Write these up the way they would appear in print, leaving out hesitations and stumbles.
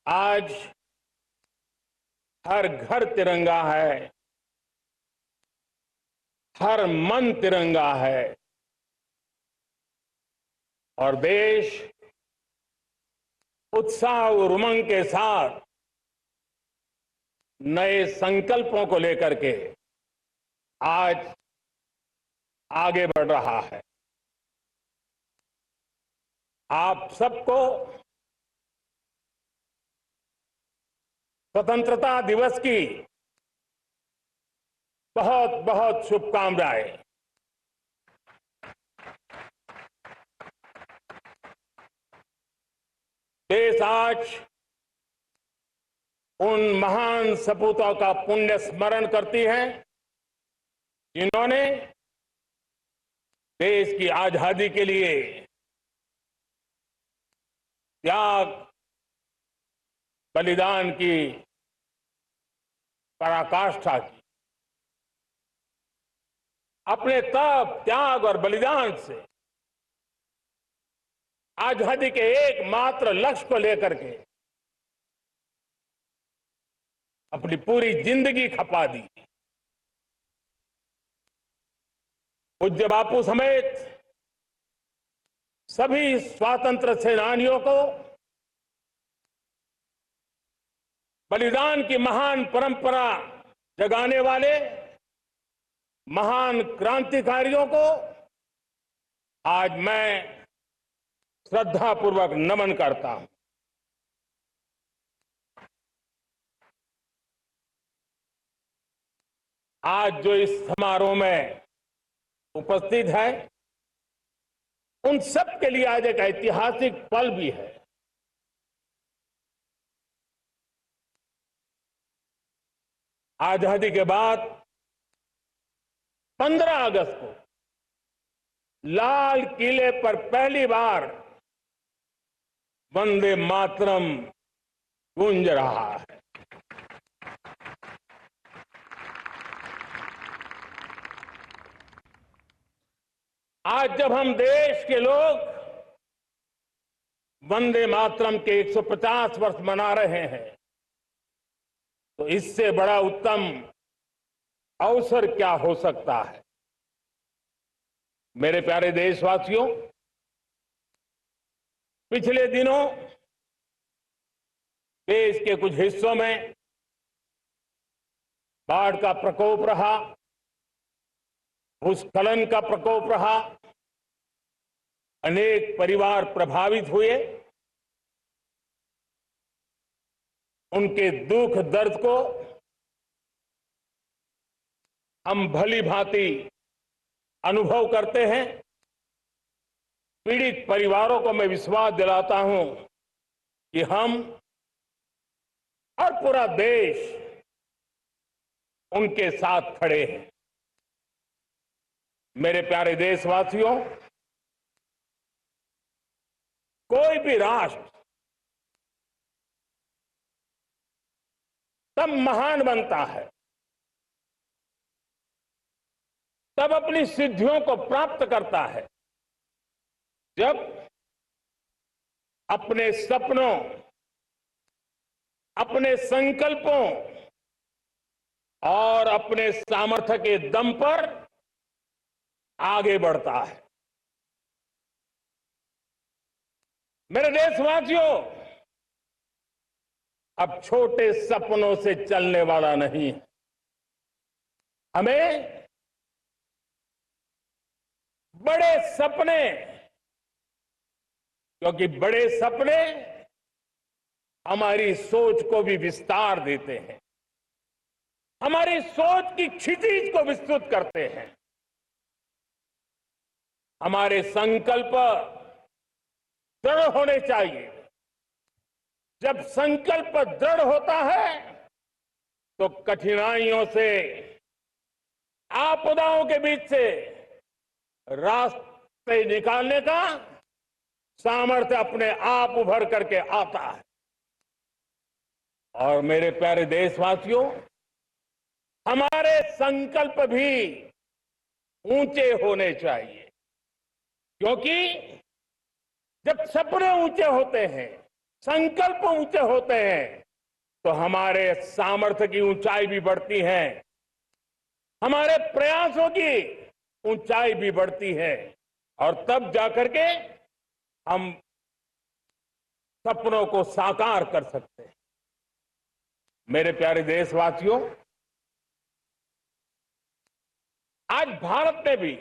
आज हर घर तिरंगा है, हर मन तिरंगा है और देश उत्साह और उमंग के साथ नए संकल्पों को लेकर के आज आगे बढ़ रहा है। आप सबको स्वतंत्रता दिवस की बहुत बहुत शुभकामनाएं। देश आज उन महान सपूतों का पुण्य स्मरण करती है जिन्होंने देश की आजादी के लिए त्याग बलिदान की पराकाष्ठा की। अपने तप त्याग और बलिदान से आजादी के एकमात्र लक्ष्य को लेकर के अपनी पूरी जिंदगी खपा दी। पूज्य बापू समेत सभी स्वातंत्र सेनानियों को बलिदान की महान परंपरा जगाने वाले महान क्रांतिकारियों को आज मैं श्रद्धापूर्वक नमन करता हूं। आज जो इस समारोह में उपस्थित है उन सब के लिए आज एक ऐतिहासिक पल भी है। आजादी के बाद 15 अगस्त को लाल किले पर पहली बार वंदे मातरम गूंज रहा है। आज जब हम देश के लोग वंदे मातरम के 150 वर्ष मना रहे हैं तो इससे बड़ा उत्तम अवसर क्या हो सकता है। मेरे प्यारे देशवासियों, पिछले दिनों देश के कुछ हिस्सों में बाढ़ का प्रकोप रहा, भूस्खलन का प्रकोप रहा, अनेक परिवार प्रभावित हुए। उनके दुख दर्द को हम भली भांति अनुभव करते हैं। पीड़ित परिवारों को मैं विश्वास दिलाता हूं कि हम और पूरा देश उनके साथ खड़े हैं। मेरे प्यारे देशवासियों, कोई भी राष्ट्र तब महान बनता है, तब अपनी सिद्धियों को प्राप्त करता है जब अपने सपनों, अपने संकल्पों और अपने सामर्थ्य के दम पर आगे बढ़ता है। मेरे देशवासियों, अब छोटे सपनों से चलने वाला नहीं है। हमें बड़े सपने, क्योंकि बड़े सपने हमारी सोच को भी विस्तार देते हैं, हमारी सोच की क्षितिज को विस्तृत करते हैं। हमारे संकल्प दृढ़ होने चाहिए। जब संकल्प दृढ़ होता है तो कठिनाइयों से, आपदाओं के बीच से रास्ते निकालने का सामर्थ्य अपने आप उभर करके आता है। और मेरे प्यारे देशवासियों, हमारे संकल्प भी ऊंचे होने चाहिए, क्योंकि जब सपने ऊंचे होते हैं, संकल्प ऊंचे होते हैं तो हमारे सामर्थ्य की ऊंचाई भी बढ़ती है, हमारे प्रयासों की ऊंचाई भी बढ़ती है और तब जाकर के हम सपनों को साकार कर सकते हैं। मेरे प्यारे देशवासियों, आज भारत ने भी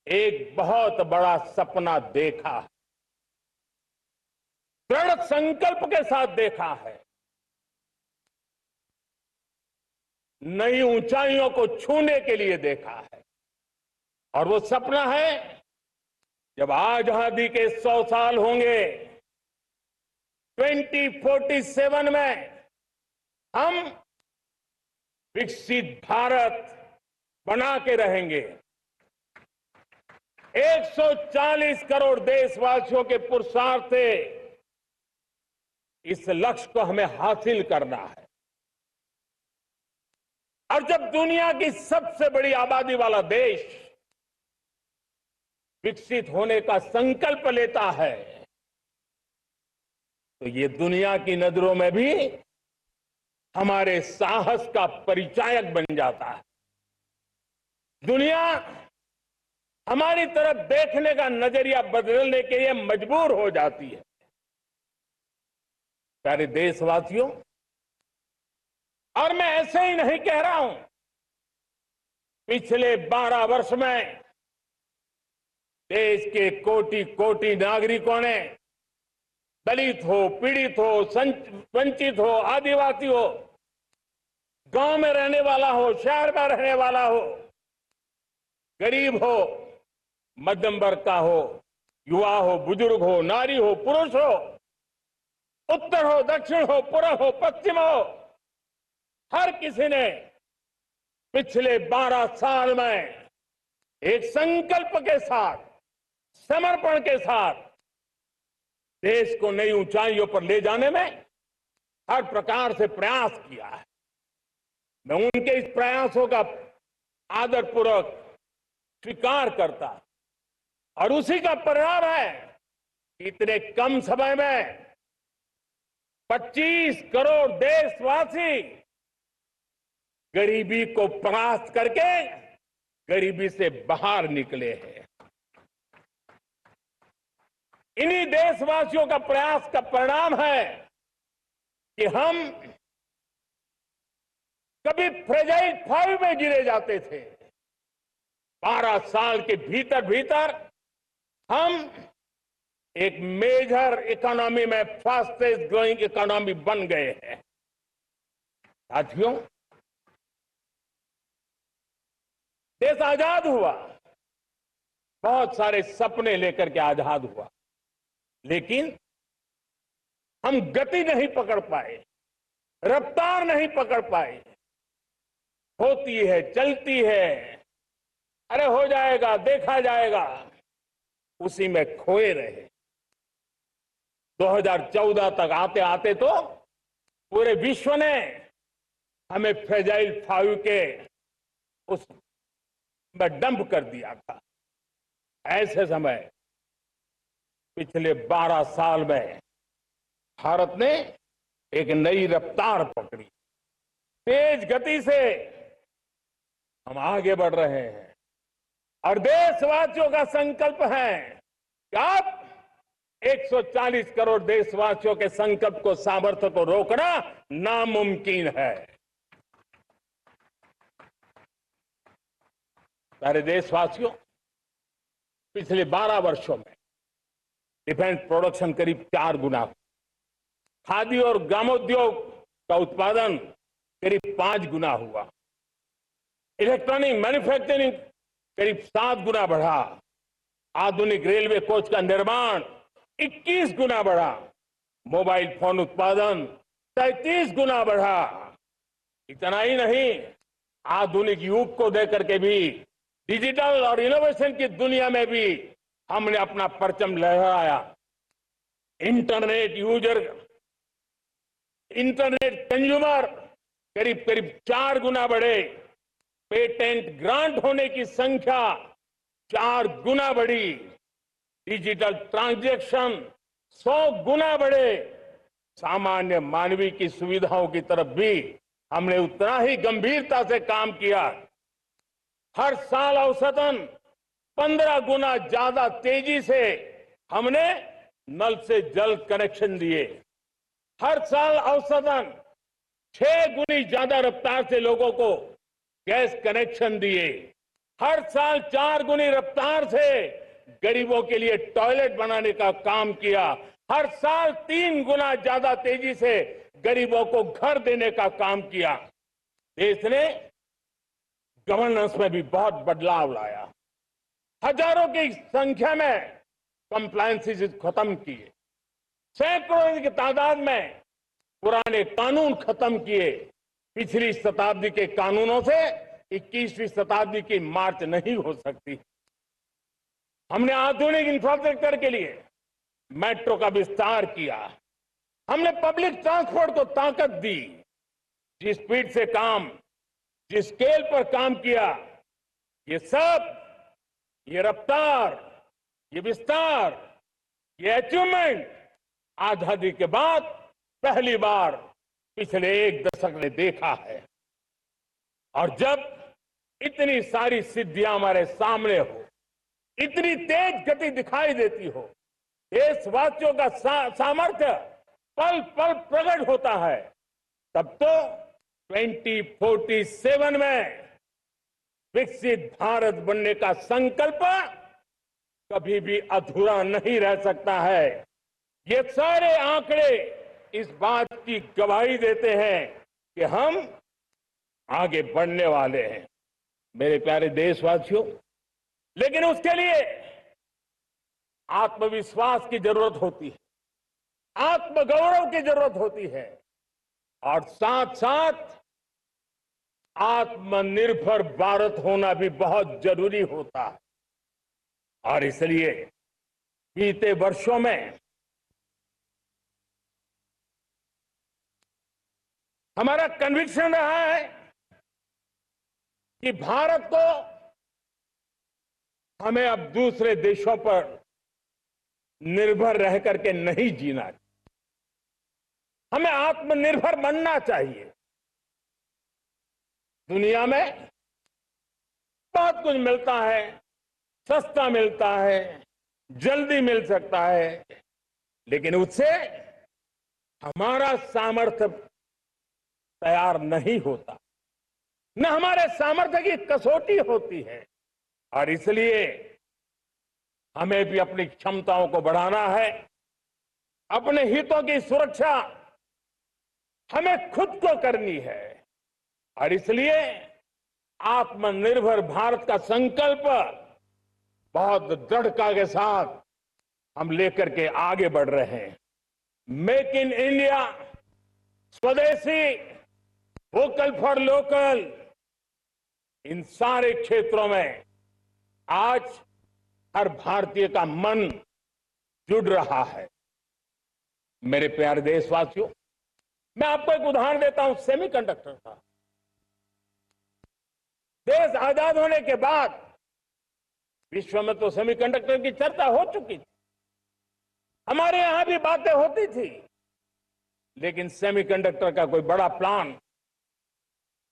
एक बहुत बड़ा सपना देखा है, दृढ़ संकल्प के साथ देखा है। नई ऊंचाइयों को छूने के लिए देखा है और वो सपना है जब आजादी के 100 साल होंगे, 2047 में हम विकसित भारत बना के रहेंगे। 140 करोड़ देशवासियों के पुरुषार्थ से इस लक्ष्य को हमें हासिल करना है। और जब दुनिया की सबसे बड़ी आबादी वाला देश विकसित होने का संकल्प लेता है तो ये दुनिया की नजरों में भी हमारे साहस का परिचायक बन जाता है। दुनिया हमारी तरफ देखने का नजरिया बदलने के लिए मजबूर हो जाती है। प्यारे देशवासियों, और मैं ऐसे ही नहीं कह रहा हूं, पिछले 12 वर्ष में देश के कोटि कोटि नागरिकों ने, दलित हो, पीड़ित हो, वंचित हो, आदिवासी हो, गांव में रहने वाला हो, शहर में रहने वाला हो, गरीब हो, मध्यम वर्ग का हो, युवा हो, बुजुर्ग हो, नारी हो, पुरुष हो, उत्तर हो, दक्षिण हो, पूर्व हो, पश्चिम हो, हर किसी ने पिछले 12 साल में एक संकल्प के साथ, समर्पण के साथ देश को नई ऊंचाइयों पर ले जाने में हर प्रकार से प्रयास किया है। मैं उनके इस प्रयासों का आदरपूर्वक स्वीकार करता और उसी का परिणाम है कि इतने कम समय में 25 करोड़ देशवासी गरीबी को परास्त करके गरीबी से बाहर निकले हैं। इन्हीं देशवासियों का प्रयास का परिणाम है कि हम कभी फ्रेजाइल 5 में गिरे जाते थे। 12 साल के भीतर भीतर हम एक मेजर इकोनॉमी में फास्टेस्ट ग्रोइंग इकोनॉमी बन गए हैं। साथियों, देश आजाद हुआ, बहुत सारे सपने लेकर के आजाद हुआ, लेकिन हम गति नहीं पकड़ पाए, रफ्तार नहीं पकड़ पाए। होती है, चलती है, अरे हो जाएगा, देखा जाएगा, उसी में खोए रहे। 2014 तक आते आते तो पूरे विश्व ने हमें फ्रेजाइल 5 के उस में डंप कर दिया था। ऐसे समय पिछले 12 साल में भारत ने एक नई रफ्तार पकड़ी, तेज गति से हम आगे बढ़ रहे हैं और देशवासियों का संकल्प है कि अब 140 करोड़ देशवासियों के संकल्प को, सामर्थ्य को रोकना नामुमकिन है। प्यारे देशवासियों, पिछले 12 वर्षों में डिफेंस प्रोडक्शन करीब 4 गुना, खादी और ग्रामोद्योग का उत्पादन करीब 5 गुना हुआ, इलेक्ट्रॉनिक मैन्युफैक्चरिंग करीब 7 गुना बढ़ा, आधुनिक रेलवे कोच का निर्माण 21 गुना बढ़ा, मोबाइल फोन उत्पादन 33 गुना बढ़ा। इतना ही नहीं, आधुनिक युग को देकर के भी डिजिटल और इनोवेशन की दुनिया में भी हमने अपना परचम लहराया। इंटरनेट यूजर, इंटरनेट कंज्यूमर करीब करीब 4 गुना बढ़े, पेटेंट ग्रांट होने की संख्या 4 गुना बढ़ी, डिजिटल ट्रांजैक्शन 100 गुना बढ़े। सामान्य मानवीय की सुविधाओं की तरफ भी हमने उतना ही गंभीरता से काम किया। हर साल औसतन 15 गुना ज्यादा तेजी से हमने नल से जल कनेक्शन दिए। हर साल औसतन 6 गुनी ज्यादा रफ्तार से लोगों को गैस कनेक्शन दिए। हर साल 4 गुनी रफ्तार से गरीबों के लिए टॉयलेट बनाने का काम किया। हर साल 3 गुना ज्यादा तेजी से गरीबों को घर देने का काम किया। देश ने गवर्नेंस में भी बहुत बदलाव लाया। हजारों की संख्या में कंप्लायंसेस खत्म किए। सैकड़ों की तादाद में पुराने कानून खत्म किए। पिछली शताब्दी के कानूनों से 21वीं शताब्दी की मार्च नहीं हो सकती। हमने आधुनिक इंफ्रास्ट्रक्चर के लिए मेट्रो का विस्तार किया। हमने पब्लिक ट्रांसपोर्ट को ताकत दी। जिस स्पीड से काम, जिस स्केल पर काम किया, ये सब, ये रफ्तार, ये विस्तार, ये अचीवमेंट आजादी के बाद पहली बार पिछले 1 दशक ने देखा है। और जब इतनी सारी सिद्धियां हमारे सामने हो, इतनी तेज गति दिखाई देती हो, देशवासियों का सामर्थ्य पल पल प्रकट होता है, तब तो 2047 में विकसित भारत बनने का संकल्प कभी भी अधूरा नहीं रह सकता है। ये सारे आंकड़े इस बात की गवाही देते हैं कि हम आगे बढ़ने वाले हैं। मेरे प्यारे देशवासियों, लेकिन उसके लिए आत्मविश्वास की जरूरत होती है, आत्मगौरव की जरूरत होती है, और साथ साथ आत्मनिर्भर भारत होना भी बहुत जरूरी होता है। और इसलिए बीते वर्षों में हमारा कन्विक्शन रहा है कि भारत को हमें अब दूसरे देशों पर निर्भर रह करके नहीं जीना चाहिए। हमें आत्मनिर्भर बनना चाहिए। दुनिया में बहुत कुछ मिलता है, सस्ता मिलता है, जल्दी मिल सकता है, लेकिन उससे हमारा सामर्थ्य तैयार नहीं होता, न हमारे सामर्थ्य की कसौटी होती है। और इसलिए हमें भी अपनी क्षमताओं को बढ़ाना है। अपने हितों की सुरक्षा हमें खुद को करनी है। और इसलिए आत्मनिर्भर भारत का संकल्प बहुत दृढ़ता के साथ हम लेकर के आगे बढ़ रहे हैं। मेक इन इंडिया, स्वदेशी, वोकल फॉर लोकल, इन सारे क्षेत्रों में आज हर भारतीय का मन जुड़ रहा है। मेरे प्यारे देशवासियों, मैं आपको एक उदाहरण देता हूं सेमीकंडक्टर का। देश आजाद होने के बाद विश्व में तो सेमीकंडक्टर की चर्चा हो चुकी थी, हमारे यहां भी बातें होती थी, लेकिन सेमीकंडक्टर का कोई बड़ा प्लान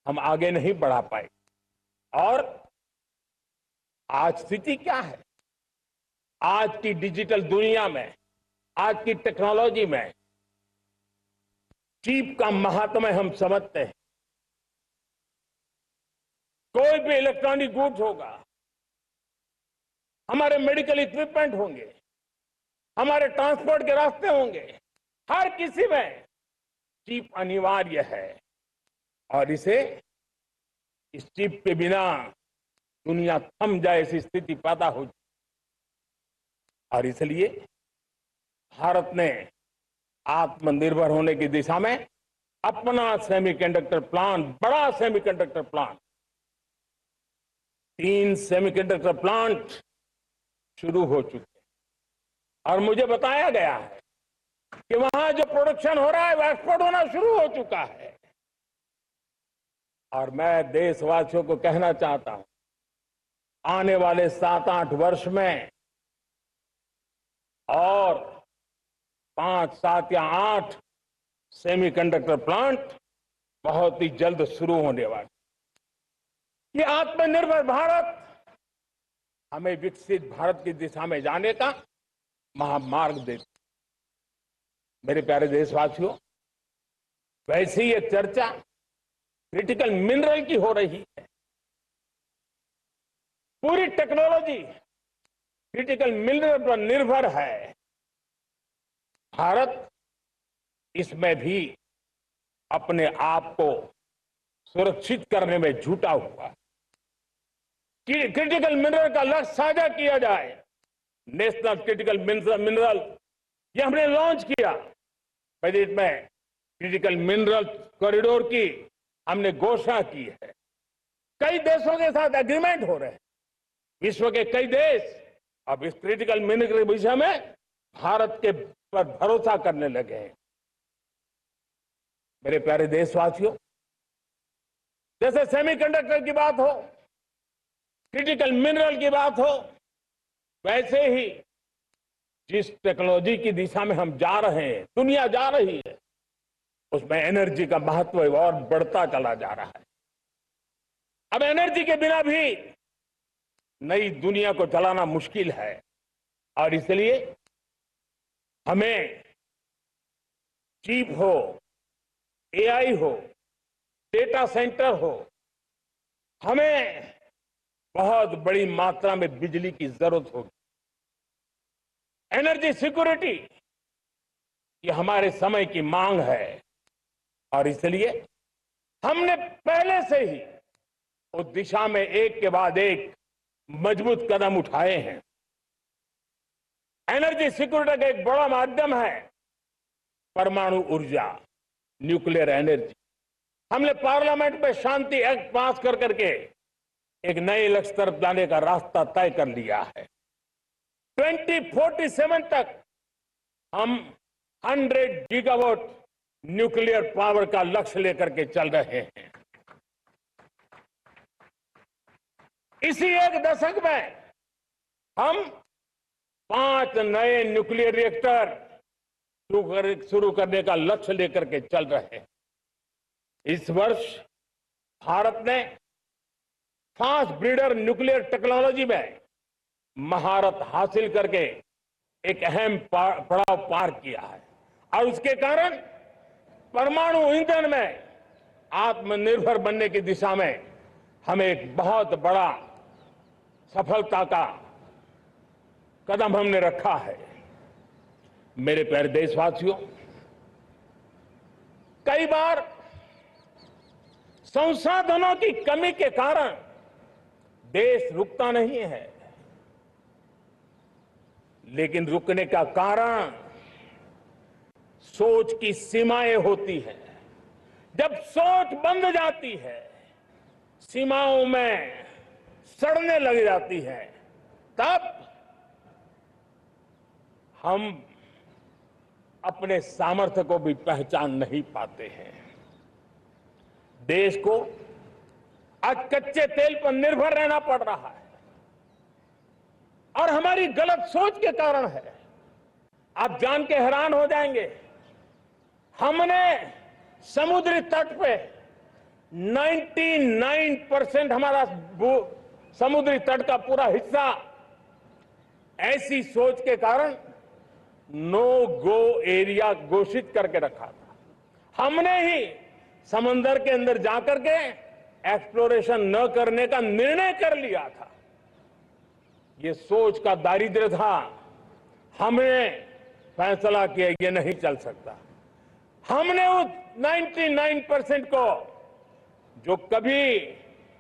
हम आगे नहीं बढ़ा पाए। और आज स्थिति क्या है? आज की डिजिटल दुनिया में, आज की टेक्नोलॉजी में चिप का महात्म्य हम समझते हैं। कोई भी इलेक्ट्रॉनिक गुड्स होगा, हमारे मेडिकल इक्विपमेंट होंगे, हमारे ट्रांसपोर्ट के रास्ते होंगे, हर किसी में चिप अनिवार्य है। और इस चिप के बिना दुनिया थम जाए ऐसी स्थिति पैदा हो जाए। और इसलिए भारत ने आत्मनिर्भर होने की दिशा में अपना सेमीकंडक्टर प्लान, बड़ा सेमीकंडक्टर प्लान, 3 सेमीकंडक्टर प्लांट शुरू हो चुके हैं। और मुझे बताया गया है कि वहां जो प्रोडक्शन हो रहा है वो एक्सपोर्ट होना शुरू हो चुका है। और मैं देशवासियों को कहना चाहता हूं, आने वाले 7-8 वर्ष में और 5, 7 या 8 सेमीकंडक्टर प्लांट बहुत ही जल्द शुरू होने वाले। ये आत्मनिर्भर भारत हमें विकसित भारत की दिशा में जाने का महामार्ग देता। मेरे प्यारे देशवासियों, वैसे ही एक चर्चा क्रिटिकल मिनरल की हो रही है। पूरी टेक्नोलॉजी क्रिटिकल मिनरल पर निर्भर है। भारत इसमें भी अपने आप को सुरक्षित करने में जुटा हुआ है। क्रिटिकल मिनरल का लक्ष्य साझा किया जाए। नेशनल क्रिटिकल मिनरल ये हमने लॉन्च किया। बजट में क्रिटिकल मिनरल कॉरिडोर की हमने घोषणा की है। कई देशों के साथ एग्रीमेंट हो रहे हैं। विश्व के कई देश अब इस क्रिटिकल मिनरल के विषय में भारत के पर भरोसा करने लगे हैं। मेरे प्यारे देशवासियों, जैसे सेमीकंडक्टर की बात हो, क्रिटिकल मिनरल की बात हो, वैसे ही जिस टेक्नोलॉजी की दिशा में हम जा रहे हैं, दुनिया जा रही है, उसमें एनर्जी का महत्व और बढ़ता चला जा रहा है। अब एनर्जी के बिना भी नई दुनिया को चलाना मुश्किल है और इसलिए हमें चिप हो, एआई हो, डेटा सेंटर हो, हमें बहुत बड़ी मात्रा में बिजली की जरूरत होगी। एनर्जी सिक्योरिटी ये हमारे समय की मांग है और इसलिए हमने पहले से ही उस दिशा में एक के बाद एक मजबूत कदम उठाए हैं। एनर्जी सिक्योरिटी का एक बड़ा माध्यम है परमाणु ऊर्जा, न्यूक्लियर एनर्जी। हमने पार्लियामेंट में शांति एक्ट पास कर करके एक नए लक्ष्य तरफ जाने का रास्ता तय कर लिया है। 2047 तक हम 100 गीगावाट न्यूक्लियर पावर का लक्ष्य लेकर के चल रहे हैं। इसी एक दशक में हम 5 नए न्यूक्लियर रिएक्टर शुरू करने का लक्ष्य लेकर के चल रहे हैं। इस वर्ष भारत ने फास्ट ब्रीडर न्यूक्लियर टेक्नोलॉजी में महारत हासिल करके एक अहम पड़ाव पार किया है और उसके कारण परमाणु ईंधन में आत्मनिर्भर बनने की दिशा में हमें एक बहुत बड़ा सफलता का कदम हमने रखा है। मेरे प्यारे देशवासियों, कई बार संसाधनों की कमी के कारण देश रुकता नहीं है, लेकिन रुकने का कारण सोच की सीमाएं होती हैं। जब सोच बंद जाती है, सीमाओं में सड़ने लग जाती है, तब हम अपने सामर्थ्य को भी पहचान नहीं पाते हैं। देश को आज कच्चे तेल पर निर्भर रहना पड़ रहा है और हमारी गलत सोच के कारण है। आप जान के हैरान हो जाएंगे, हमने समुद्री तट पे 99% हमारा समुद्री तट का पूरा हिस्सा ऐसी सोच के कारण नो गो एरिया घोषित करके रखा था। हमने ही समंदर के अंदर जाकर के एक्सप्लोरेशन न करने का निर्णय कर लिया था। ये सोच का दारिद्र्य था। हमने फैसला किया ये नहीं चल सकता। हमने उस 99% को जो कभी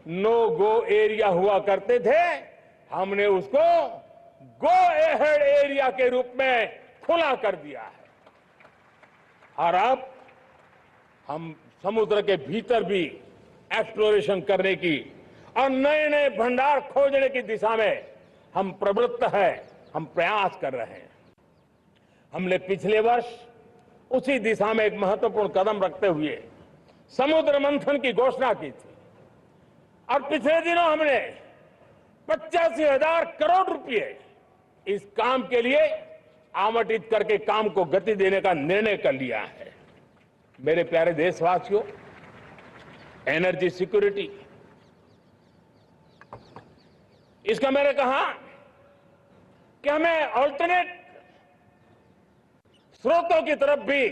नो गो एरिया हुआ करते थे, हमने उसको गो एहेड एरिया के रूप में खुला कर दिया है और अब हम समुद्र के भीतर भी एक्सप्लोरेशन करने की और नए नए भंडार खोजने की दिशा में हम प्रवृत्त हैं, हम प्रयास कर रहे हैं। हमने पिछले वर्ष उसी दिशा में एक महत्वपूर्ण कदम रखते हुए समुद्र मंथन की घोषणा की थी और पिछले दिनों हमने 85,000 करोड़ रुपए इस काम के लिए आवंटित करके काम को गति देने का निर्णय कर लिया है। मेरे प्यारे देशवासियों, एनर्जी सिक्योरिटी, इसका मैंने कहा कि हमें ऑल्टरनेट स्रोतों की तरफ भी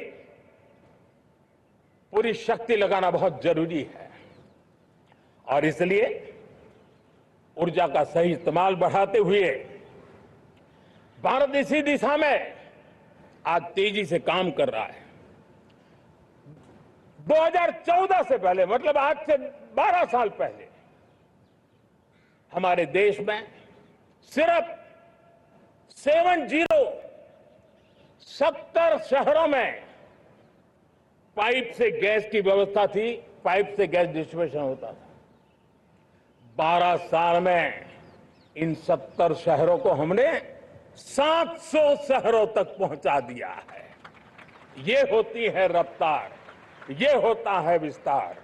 पूरी शक्ति लगाना बहुत जरूरी है और इसलिए ऊर्जा का सही इस्तेमाल बढ़ाते हुए भारत इसी दिशा में आज तेजी से काम कर रहा है। 2014 से पहले, मतलब आज से 12 साल पहले, हमारे देश में सिर्फ 70 शहरों में पाइप से गैस की व्यवस्था थी, पाइप से गैस डिस्ट्रीब्यूशन होता था। 12 साल में इन 70 शहरों को हमने 700 शहरों तक पहुंचा दिया है। ये होती है रफ्तार, ये होता है विस्तार।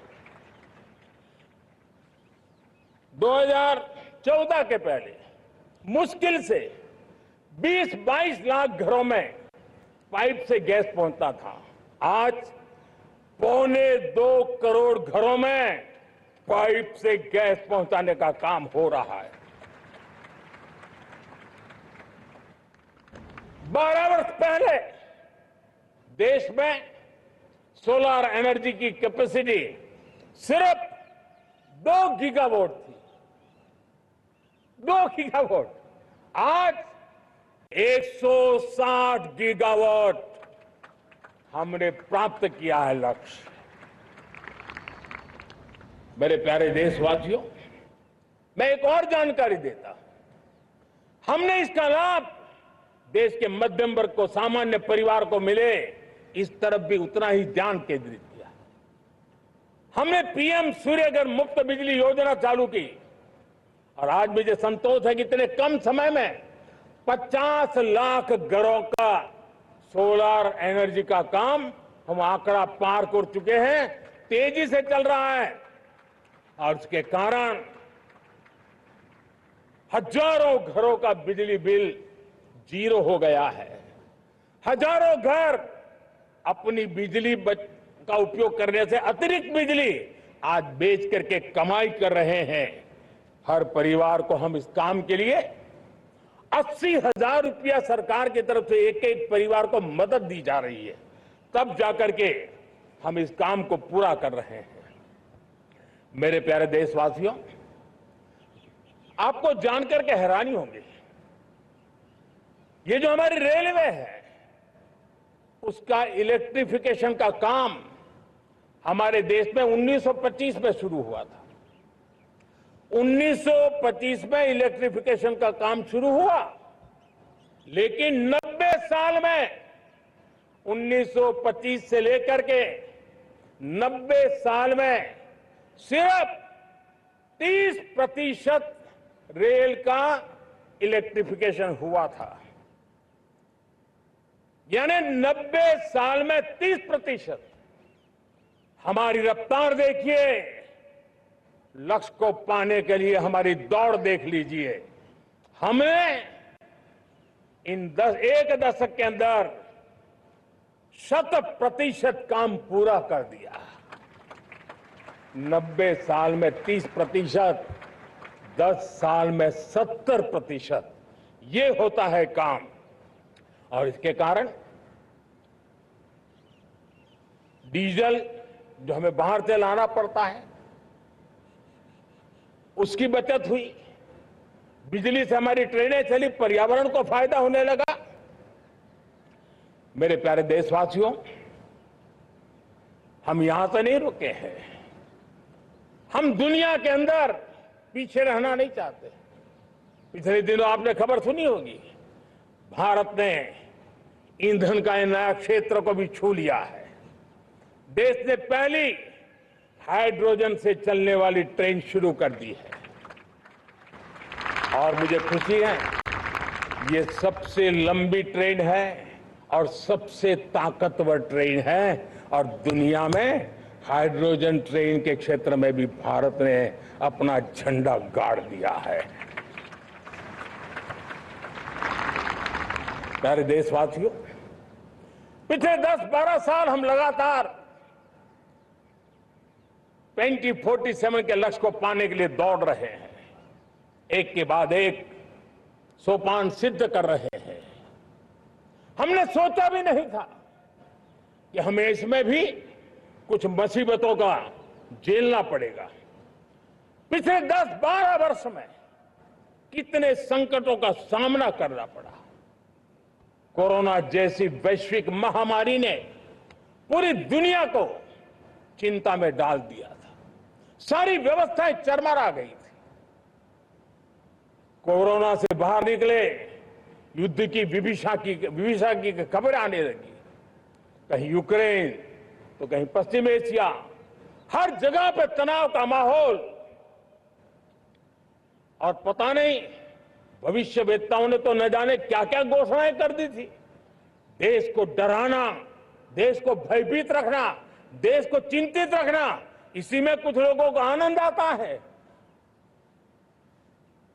2014 के पहले मुश्किल से 20-22 लाख घरों में पाइप से गैस पहुंचता था। आज 1.25 करोड़ घरों में पाइप से गैस पहुंचाने का काम हो रहा है। 12 वर्ष पहले देश में सोलर एनर्जी की कैपेसिटी सिर्फ 2 गीगावाट थी। 2 गीगावाट, आज 160 गीगावाट हमने प्राप्त किया है लक्ष्य। मेरे प्यारे देशवासियों, मैं एक और जानकारी देता हूं। हमने इसका लाभ देश के मध्यम वर्ग को, सामान्य परिवार को मिले, इस तरफ भी उतना ही ध्यान केंद्रित किया। हमने पीएम सूर्यघर मुफ्त बिजली योजना चालू की और आज मुझे संतोष है कि इतने कम समय में 50 लाख घरों का सोलर एनर्जी का काम हम आंकड़ा पार कर चुके हैं। तेजी से चल रहा है और उसके कारण हजारों घरों का बिजली बिल 0 हो गया है। हजारों घर अपनी बिजली का उपयोग करने से अतिरिक्त बिजली आज बेच करके कमाई कर रहे हैं। हर परिवार को हम इस काम के लिए 80,000 रुपया सरकार की तरफ से एक एक परिवार को मदद दी जा रही है, तब जाकर के हम इस काम को पूरा कर रहे हैं। मेरे प्यारे देशवासियों, आपको जानकर के हैरानी होगी, ये जो हमारी रेलवे है उसका इलेक्ट्रिफिकेशन का काम हमारे देश में 1925 में शुरू हुआ था। 1925 में इलेक्ट्रिफिकेशन का काम शुरू हुआ, लेकिन 90 साल में 1925 से लेकर के 90 साल में सिर्फ 30% रेल का इलेक्ट्रिफिकेशन हुआ था। यानी 90 साल में 30%। हमारी रफ्तार देखिए, लक्ष्य को पाने के लिए हमारी दौड़ देख लीजिए। हमने एक दशक के अंदर 100% काम पूरा कर दिया। 90 साल में 30%, 10 साल में 70%, ये होता है काम। और इसके कारण डीजल जो हमें बाहर से लाना पड़ता है उसकी बचत हुई, बिजली से हमारी ट्रेनें चली, पर्यावरण को फायदा होने लगा। मेरे प्यारे देशवासियों, हम यहां से नहीं रुके हैं, हम दुनिया के अंदर पीछे रहना नहीं चाहते। पिछले दिनों आपने खबर सुनी होगी, भारत ने ईंधन का नया क्षेत्र को भी छू लिया है। देश ने पहली हाइड्रोजन से चलने वाली ट्रेन शुरू कर दी है और मुझे खुशी है, ये सबसे लंबी ट्रेन है और सबसे ताकतवर ट्रेन है और दुनिया में हाइड्रोजन ट्रेन के क्षेत्र में भी भारत ने अपना झंडा गाड़ दिया है। प्यारे देशवासियों, पिछले 10-12 साल हम लगातार 2047 के लक्ष्य को पाने के लिए दौड़ रहे हैं। एक के बाद एक सोपान सिद्ध कर रहे हैं। हमने सोचा भी नहीं था कि हमें इसमें भी कुछ मुसीबतों का झेलना पड़ेगा। पिछले 10-12 वर्ष में कितने संकटों का सामना करना पड़ा। कोरोना जैसी वैश्विक महामारी ने पूरी दुनिया को चिंता में डाल दिया था। सारी व्यवस्थाएं चरमरा गई थी। कोरोना से बाहर निकले, युद्ध की विभीषा की खबरें आने लगी। कहीं यूक्रेन तो कहीं पश्चिम एशिया, हर जगह पे तनाव का माहौल। और पता नहीं भविष्यवेत्ताओं ने तो न जाने क्या क्या घोषणाएं कर दी थी। देश को डराना, देश को भयभीत रखना, देश को चिंतित रखना, इसी में कुछ लोगों को आनंद आता है।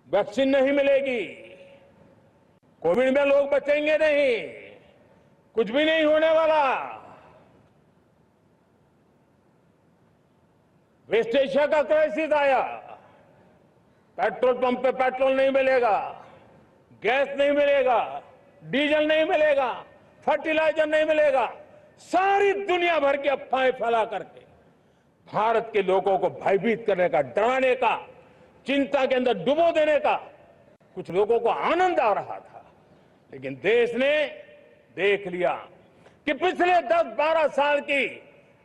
वैक्सीन नहीं मिलेगी, कोविड में लोग बचेंगे नहीं, कुछ भी नहीं होने वाला। वेस्ट एशिया का क्राइसिस आया, पेट्रोल पंप पे पेट्रोल नहीं मिलेगा, गैस नहीं मिलेगा, डीजल नहीं मिलेगा, फर्टिलाइजर नहीं मिलेगा। सारी दुनिया भर की अफवाहें फैला करके भारत के लोगों को भयभीत करने का, डराने का, चिंता के अंदर डुबो देने का कुछ लोगों को आनंद आ रहा था। लेकिन देश ने देख लिया कि पिछले 10-12 साल की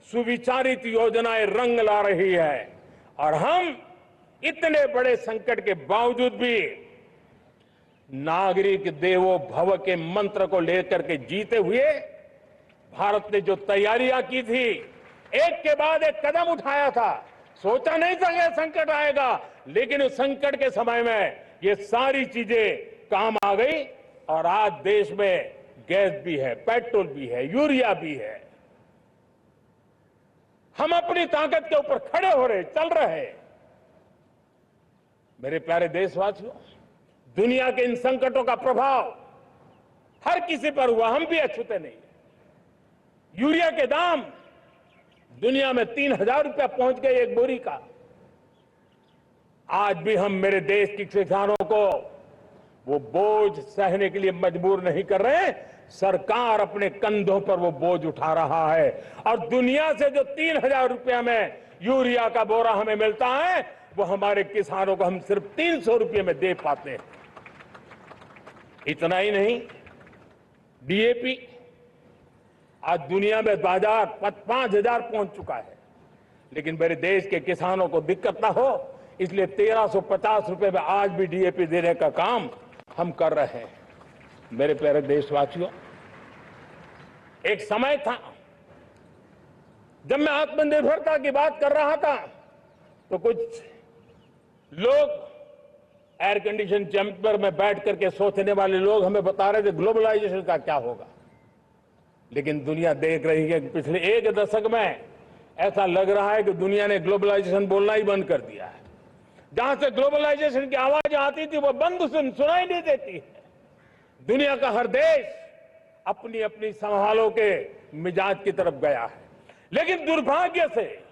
सुविचारित योजनाएं रंग ला रही है और हम इतने बड़े संकट के बावजूद भी नागरिक देवो भव के मंत्र को लेकर के जीते हुए भारत ने जो तैयारियां की थी, एक के बाद एक कदम उठाया था। सोचा नहीं था कि संकट आएगा, लेकिन उस संकट के समय में ये सारी चीजें काम आ गई और आज देश में गैस भी है, पेट्रोल भी है, यूरिया भी है। हम अपनी ताकत के ऊपर खड़े हो रहे, चल रहे। मेरे प्यारे देशवासियों, दुनिया के इन संकटों का प्रभाव हर किसी पर हुआ, हम भी अछूते नहीं। यूरिया के दाम दुनिया में 3,000 रुपया पहुंच गए एक बोरी का। आज भी हम मेरे देश के किसानों को वो बोझ सहने के लिए मजबूर नहीं कर रहे। सरकार अपने कंधों पर वो बोझ उठा रहा है और दुनिया से जो 3,000 रुपया में यूरिया का बोरा हमें मिलता है, वो हमारे किसानों को हम सिर्फ 300 रुपये में दे पाते हैं। इतना ही नहीं, डीएपी आज दुनिया में बाजार 5,000 पहुंच चुका है, लेकिन मेरे देश के किसानों को दिक्कत ना हो इसलिए 1,350 रुपये में आज भी डीएपी देने का काम हम कर रहे हैं। मेरे प्यारे देशवासियों, एक समय था जब मैं आत्मनिर्भरता की बात कर रहा था तो कुछ लोग एयर कंडीशन चैम्बर में बैठ करके सोचने वाले लोग हमें बता रहे थे ग्लोबलाइजेशन का क्या होगा। लेकिन दुनिया देख रही है कि पिछले एक दशक में ऐसा लग रहा है कि दुनिया ने ग्लोबलाइजेशन बोलना ही बंद कर दिया है। जहां से ग्लोबलाइजेशन की आवाज आती थी वो बंद सुनाई नहीं देती है। दुनिया का हर देश अपनी अपनी संभालों के मिजाज की तरफ गया है। लेकिन दुर्भाग्य से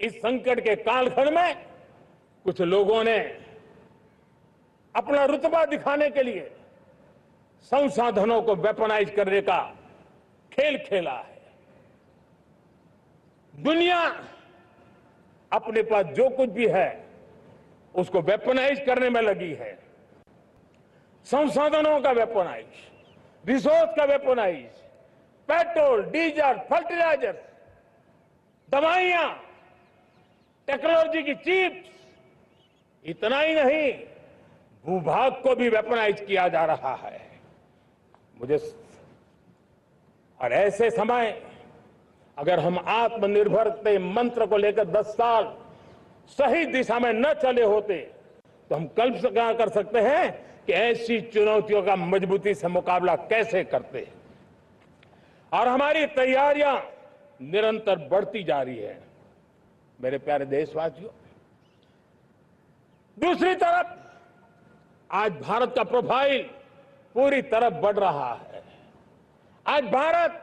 इस संकट के कालखंड में कुछ लोगों ने अपना रुतबा दिखाने के लिए संसाधनों को वेपनाइज करने का खेल खेला है। दुनिया अपने पास जो कुछ भी है उसको वेपनाइज करने में लगी है। संसाधनों का वेपनाइज, रिसोर्स का वेपनाइज, पेट्रोल, डीजल, फर्टिलाइजर, दवाइयां, टेक्नोलॉजी की चिप्स, इतना ही नहीं भूभाग को भी वेपनाइज किया जा रहा है। और ऐसे समय अगर हम आत्मनिर्भरता मंत्र को लेकर 10 साल सही दिशा में न चले होते तो हम कल्पना कर सकते हैं कि ऐसी चुनौतियों का मजबूती से मुकाबला कैसे करते हैं। और हमारी तैयारियां निरंतर बढ़ती जा रही है। मेरे प्यारे देशवासियों, दूसरी तरफ आज भारत का प्रोफाइल पूरी तरफ बढ़ रहा है। आज भारत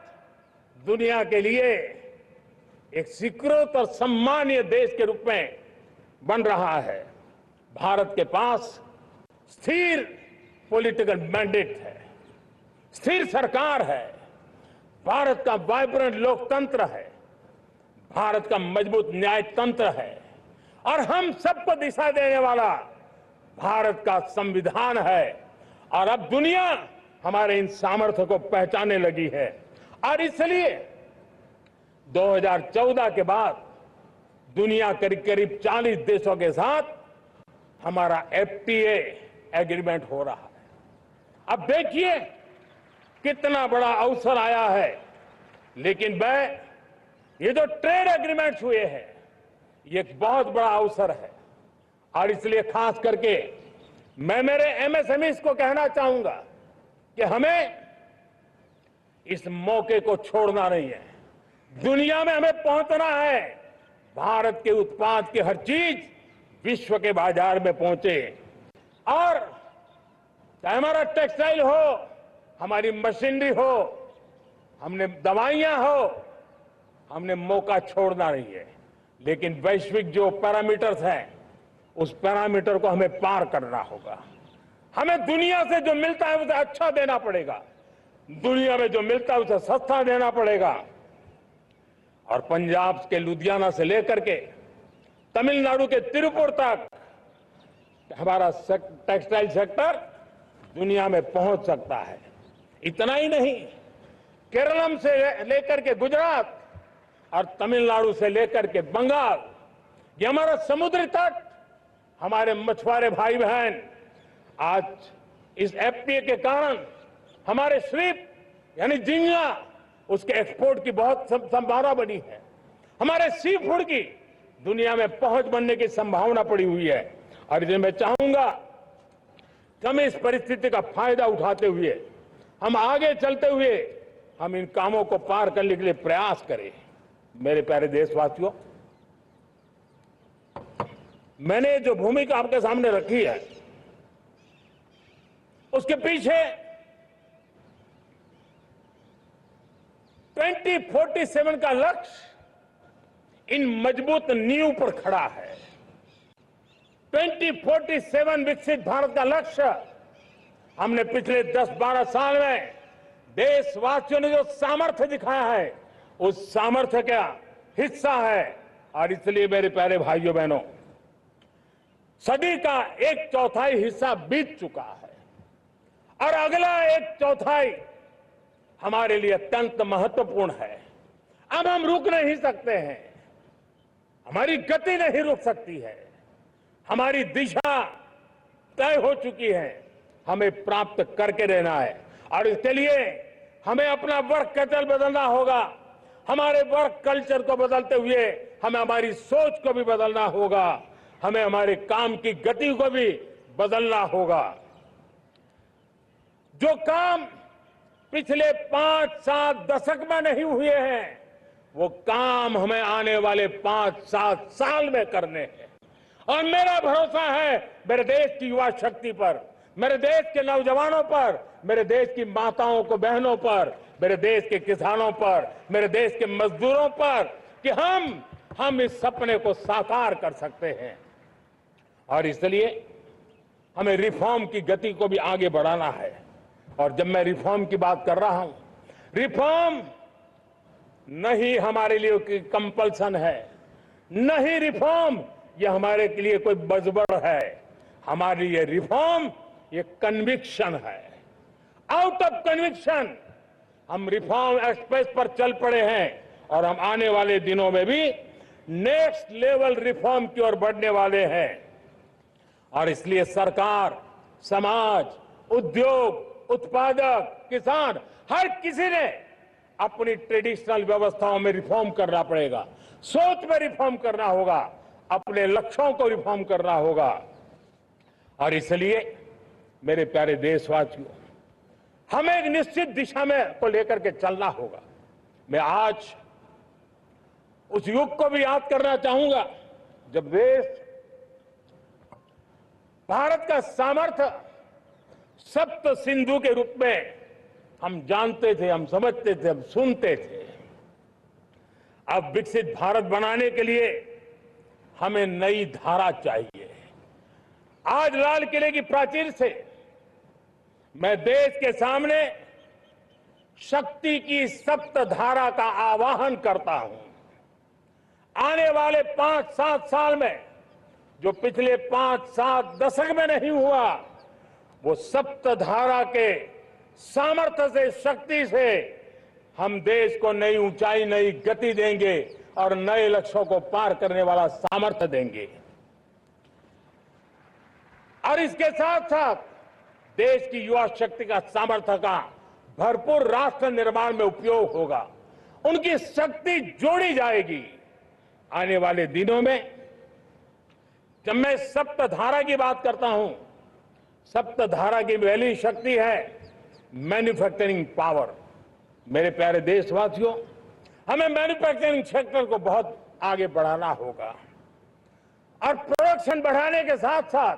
दुनिया के लिए एक स्वीकृत और सम्मानीय देश के रूप में बन रहा है। भारत के पास स्थिर पॉलिटिकल मैंडेट है, स्थिर सरकार है, भारत का वाइब्रेंट लोकतंत्र है, भारत का मजबूत न्यायतंत्र है और हम सबको दिशा देने वाला भारत का संविधान है। और अब दुनिया हमारे इन सामर्थ्य को पहचानने लगी है और इसलिए 2014 के बाद दुनिया करीब करीब 40 देशों के साथ हमारा एफटीए एग्रीमेंट हो रहा है। अब देखिए कितना बड़ा अवसर आया है। लेकिन ये जो ट्रेड एग्रीमेंट्स हुए हैं ये एक बहुत बड़ा अवसर है और इसलिए खास करके मैं मेरे एमएसएमईज को कहना चाहूंगा कि हमें इस मौके को छोड़ना नहीं है। दुनिया में हमें पहुंचना है। भारत के उत्पाद की हर चीज विश्व के बाजार में पहुंचे और चाहे हमारा टेक्सटाइल हो, हमारी मशीनरी हो, हमने दवाइयां हो, हमने मौका छोड़ना नहीं है। लेकिन वैश्विक जो पैरामीटर्स हैं उस पैरामीटर को हमें पार करना होगा। हमें दुनिया से जो मिलता है उसे अच्छा देना पड़ेगा, दुनिया में जो मिलता है उसे सस्ता देना पड़ेगा। और पंजाब के लुधियाना से लेकर के तमिलनाडु के तिरुपुर तक हमारा टेक्सटाइल सेक्टर दुनिया में पहुंच सकता है। इतना ही नहीं, केरलम से लेकर के गुजरात और तमिलनाडु से लेकर के बंगाल, ये हमारा समुद्री तट, हमारे मछुआरे भाई बहन आज इस एफटीए के कारण हमारे श्रिप यानी झींगा उसके एक्सपोर्ट की बहुत संभावना बनी है। हमारे सी फूड की दुनिया में पहुंच बनने की संभावना पड़ी हुई है। और इसलिए मैं चाहूंगा कि हम इस परिस्थिति का फायदा उठाते हुए, हम आगे चलते हुए हम इन कामों को पार करने के लिए प्रयास करें। मेरे प्यारे देशवासियों, मैंने जो भूमिका आपके सामने रखी है उसके पीछे 2047 का लक्ष्य इन मजबूत नींव पर खड़ा है। 2047 विकसित भारत का लक्ष्य हमने पिछले 10-12 साल में देशवासियों ने जो सामर्थ्य दिखाया है उस सामर्थ्य का हिस्सा है। और इसलिए मेरे प्यारे भाइयों बहनों, सदी का 1/4 हिस्सा बीत चुका है और अगला 1/4 हमारे लिए अत्यंत महत्वपूर्ण है। अब हम रुक नहीं सकते हैं, हमारी गति नहीं रुक सकती है, हमारी दिशा तय हो चुकी है, हमें प्राप्त करके रहना है। और इसके लिए हमें अपना वर्क कल्चर बदलना होगा। हमारे वर्क कल्चर को बदलते हुए हमें हमारी सोच को भी बदलना होगा, हमें हमारे काम की गति को भी बदलना होगा। जो काम पिछले 5-7 दशक में नहीं हुए हैं वो काम हमें आने वाले 5-7 साल में करने हैं। और मेरा भरोसा है मेरे देश की युवा शक्ति पर, मेरे देश के नौजवानों पर, मेरे देश की माताओं को बहनों पर, मेरे देश के किसानों पर, मेरे देश के मजदूरों पर कि हम इस सपने को साकार कर सकते हैं। और इसलिए हमें रिफॉर्म की गति को भी आगे बढ़ाना है। और जब मैं रिफॉर्म की बात कर रहा हूं, रिफॉर्म नहीं हमारे लिए कोई कंपल्सन है, नहीं रिफॉर्म ये हमारे के लिए कोई बजबड़ है, हमारे लिए रिफॉर्म ये कन्विक्शन है। आउट ऑफ कन्विक्शन हम रिफॉर्म एक्सप्रेस पर चल पड़े हैं और हम आने वाले दिनों में भी नेक्स्ट लेवल रिफॉर्म की ओर बढ़ने वाले हैं। और इसलिए सरकार, समाज, उद्योग, उत्पादक, किसान, हर किसी ने अपनी ट्रेडिशनल व्यवस्थाओं में रिफॉर्म करना पड़ेगा, सोच में रिफॉर्म करना होगा, अपने लक्ष्यों को रिफॉर्म करना होगा। और इसलिए मेरे प्यारे देशवासियों, हमें एक निश्चित दिशा में को लेकर के चलना होगा। मैं आज उस युग को भी याद करना चाहूंगा जब देश भारत का सामर्थ्य सप्त सिंधु के रूप में हम जानते थे, हम समझते थे, हम सुनते थे। अब विकसित भारत बनाने के लिए हमें नई धारा चाहिए। आज लाल किले की प्राचीर से मैं देश के सामने शक्ति की सप्त धारा का आवाहन करता हूं। आने वाले 5-7 साल में जो पिछले 5-7 दशक में नहीं हुआ, वो सप्त धारा के सामर्थ्य से, शक्ति से हम देश को नई ऊंचाई, नई गति देंगे और नए लक्ष्यों को पार करने वाला सामर्थ्य देंगे। और इसके साथ साथ देश की युवा शक्ति का सामर्थ्य का भरपूर राष्ट्र निर्माण में उपयोग होगा। उनकी शक्ति जोड़ी जाएगी। आने वाले दिनों में जब मैं सप्तधारा की बात करता हूं, सप्तधारा की पहली शक्ति है मैन्युफैक्चरिंग पावर। मेरे प्यारे देशवासियों, हमें मैन्युफैक्चरिंग सेक्टर को बहुत आगे बढ़ाना होगा और प्रोडक्शन बढ़ाने के साथ साथ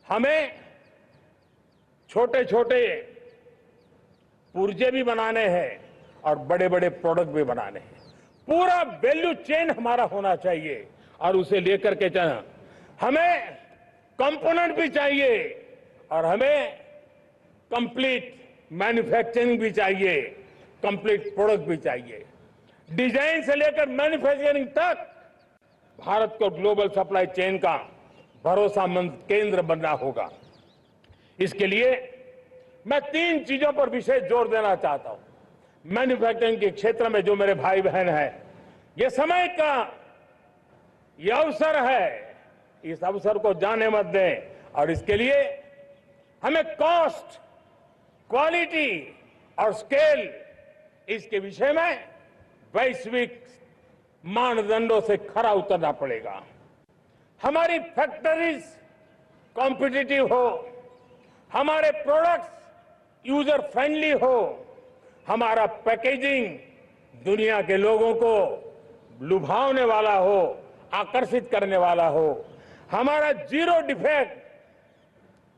हमें छोटे छोटे पुर्जे भी बनाने हैं और बड़े बड़े प्रोडक्ट भी बनाने हैं। पूरा वैल्यू चेन हमारा होना चाहिए और उसे लेकर के चलना। हमें कंपोनेंट भी चाहिए और हमें कंप्लीट मैन्युफैक्चरिंग भी चाहिए, कंप्लीट प्रोडक्ट भी चाहिए। डिजाइन से लेकर मैन्युफैक्चरिंग तक भारत को ग्लोबल सप्लाई चेन का भरोसामंद केंद्र बनना होगा। इसके लिए मैं 3 चीजों पर विशेष जोर देना चाहता हूं। मैन्युफैक्चरिंग के क्षेत्र में जो मेरे भाई बहन हैं, ये समय का ये अवसर है, इस अवसर को जाने मत दें। और इसके लिए हमें कॉस्ट, क्वालिटी और स्केल, इसके विषय में वैश्विक मानदंडों से खरा उतरना पड़ेगा। हमारी फैक्ट्रीज कॉम्पिटिटिव हो, हमारे प्रोडक्ट्स यूजर फ्रेंडली हो, हमारा पैकेजिंग दुनिया के लोगों को लुभावने वाला हो, आकर्षित करने वाला हो, हमारा जीरो डिफेक्ट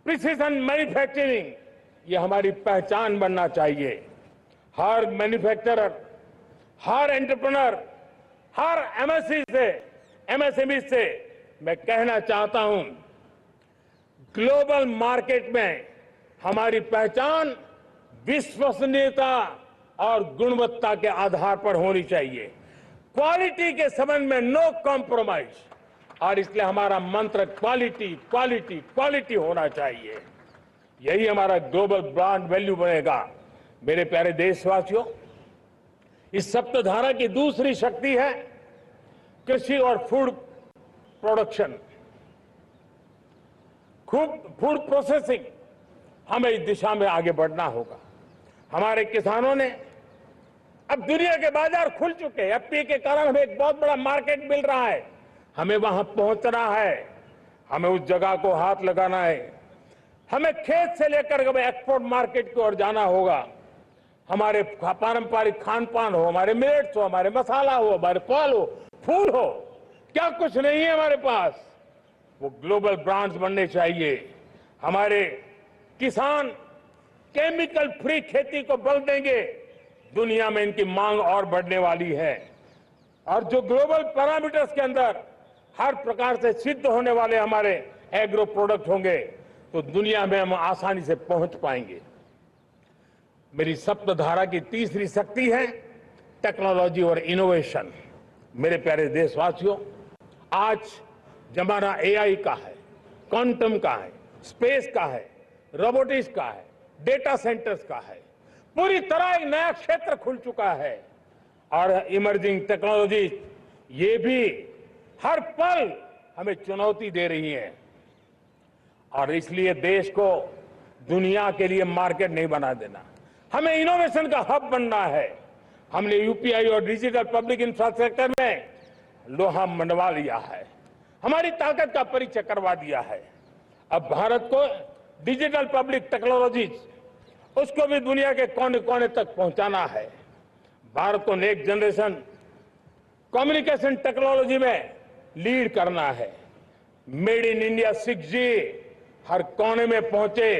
प्रिसीजन मैन्युफैक्चरिंग, ये हमारी पहचान बनना चाहिए। हर मैन्युफैक्चरर, हर एंटरप्रेन्योर, हर एमएसएमई से मैं कहना चाहता हूं, ग्लोबल मार्केट में हमारी पहचान विश्वसनीयता और गुणवत्ता के आधार पर होनी चाहिए। क्वालिटी के संबंध में नो कॉम्प्रोमाइज, और इसलिए हमारा मंत्र क्वालिटी, क्वालिटी, क्वालिटी होना चाहिए। यही हमारा ग्लोबल ब्रांड वैल्यू बनेगा। मेरे प्यारे देशवासियों, इस सप्तधारा की दूसरी शक्ति है कृषि और फूड प्रोडक्शन, फूड प्रोसेसिंग। हमें इस दिशा में आगे बढ़ना होगा। हमारे किसानों ने, अब दुनिया के बाजार खुल चुके हैं, एफपीए के कारण हमें एक बहुत बड़ा मार्केट मिल रहा है। हमें वहां पहुंचना है, हमें उस जगह को हाथ लगाना है। हमें खेत से लेकर के एक्सपोर्ट मार्केट की ओर जाना होगा। हमारे पारंपरिक खान पान हो, हमारे मिलेट्स हो, हमारे मसाला हो, हमारे फल हो, फूल हो, क्या कुछ नहीं है हमारे पास, वो ग्लोबल ब्रांड्स बनने चाहिए। हमारे किसान केमिकल फ्री खेती को बल देंगे। दुनिया में इनकी मांग और बढ़ने वाली है और जो ग्लोबल पैरामीटर्स के अंदर हर प्रकार से सिद्ध होने वाले हमारे एग्रो प्रोडक्ट होंगे तो दुनिया में हम आसानी से पहुंच पाएंगे। मेरी सप्तधारा की तीसरी शक्ति है टेक्नोलॉजी और इनोवेशन। मेरे प्यारे देशवासियों, आज जमाना एआई का है, क्वांटम का है, स्पेस का है, रोबोटिक्स का है, डेटा सेंटर्स का है। पूरी तरह एक नया क्षेत्र खुल चुका है और इमर्जिंग टेक्नोलॉजी ये भी हर पल हमें चुनौती दे रही है और इसलिए देश को दुनिया के लिए मार्केट नहीं बना देना, हमें इनोवेशन का हब बनना है। हमने यूपीआई और डिजिटल पब्लिक इंफ्रास्ट्रक्चर में लोहा मनवा लिया है, हमारी ताकत का परिचय करवा दिया है। अब भारत को डिजिटल पब्लिक टेक्नोलॉजीज, उसको भी दुनिया के कोने कोने तक पहुंचाना है। भारत को नेक्स्ट जनरेशन कम्युनिकेशन टेक्नोलॉजी में लीड करना है। मेड इन इंडिया 6G हर कोने में पहुंचे,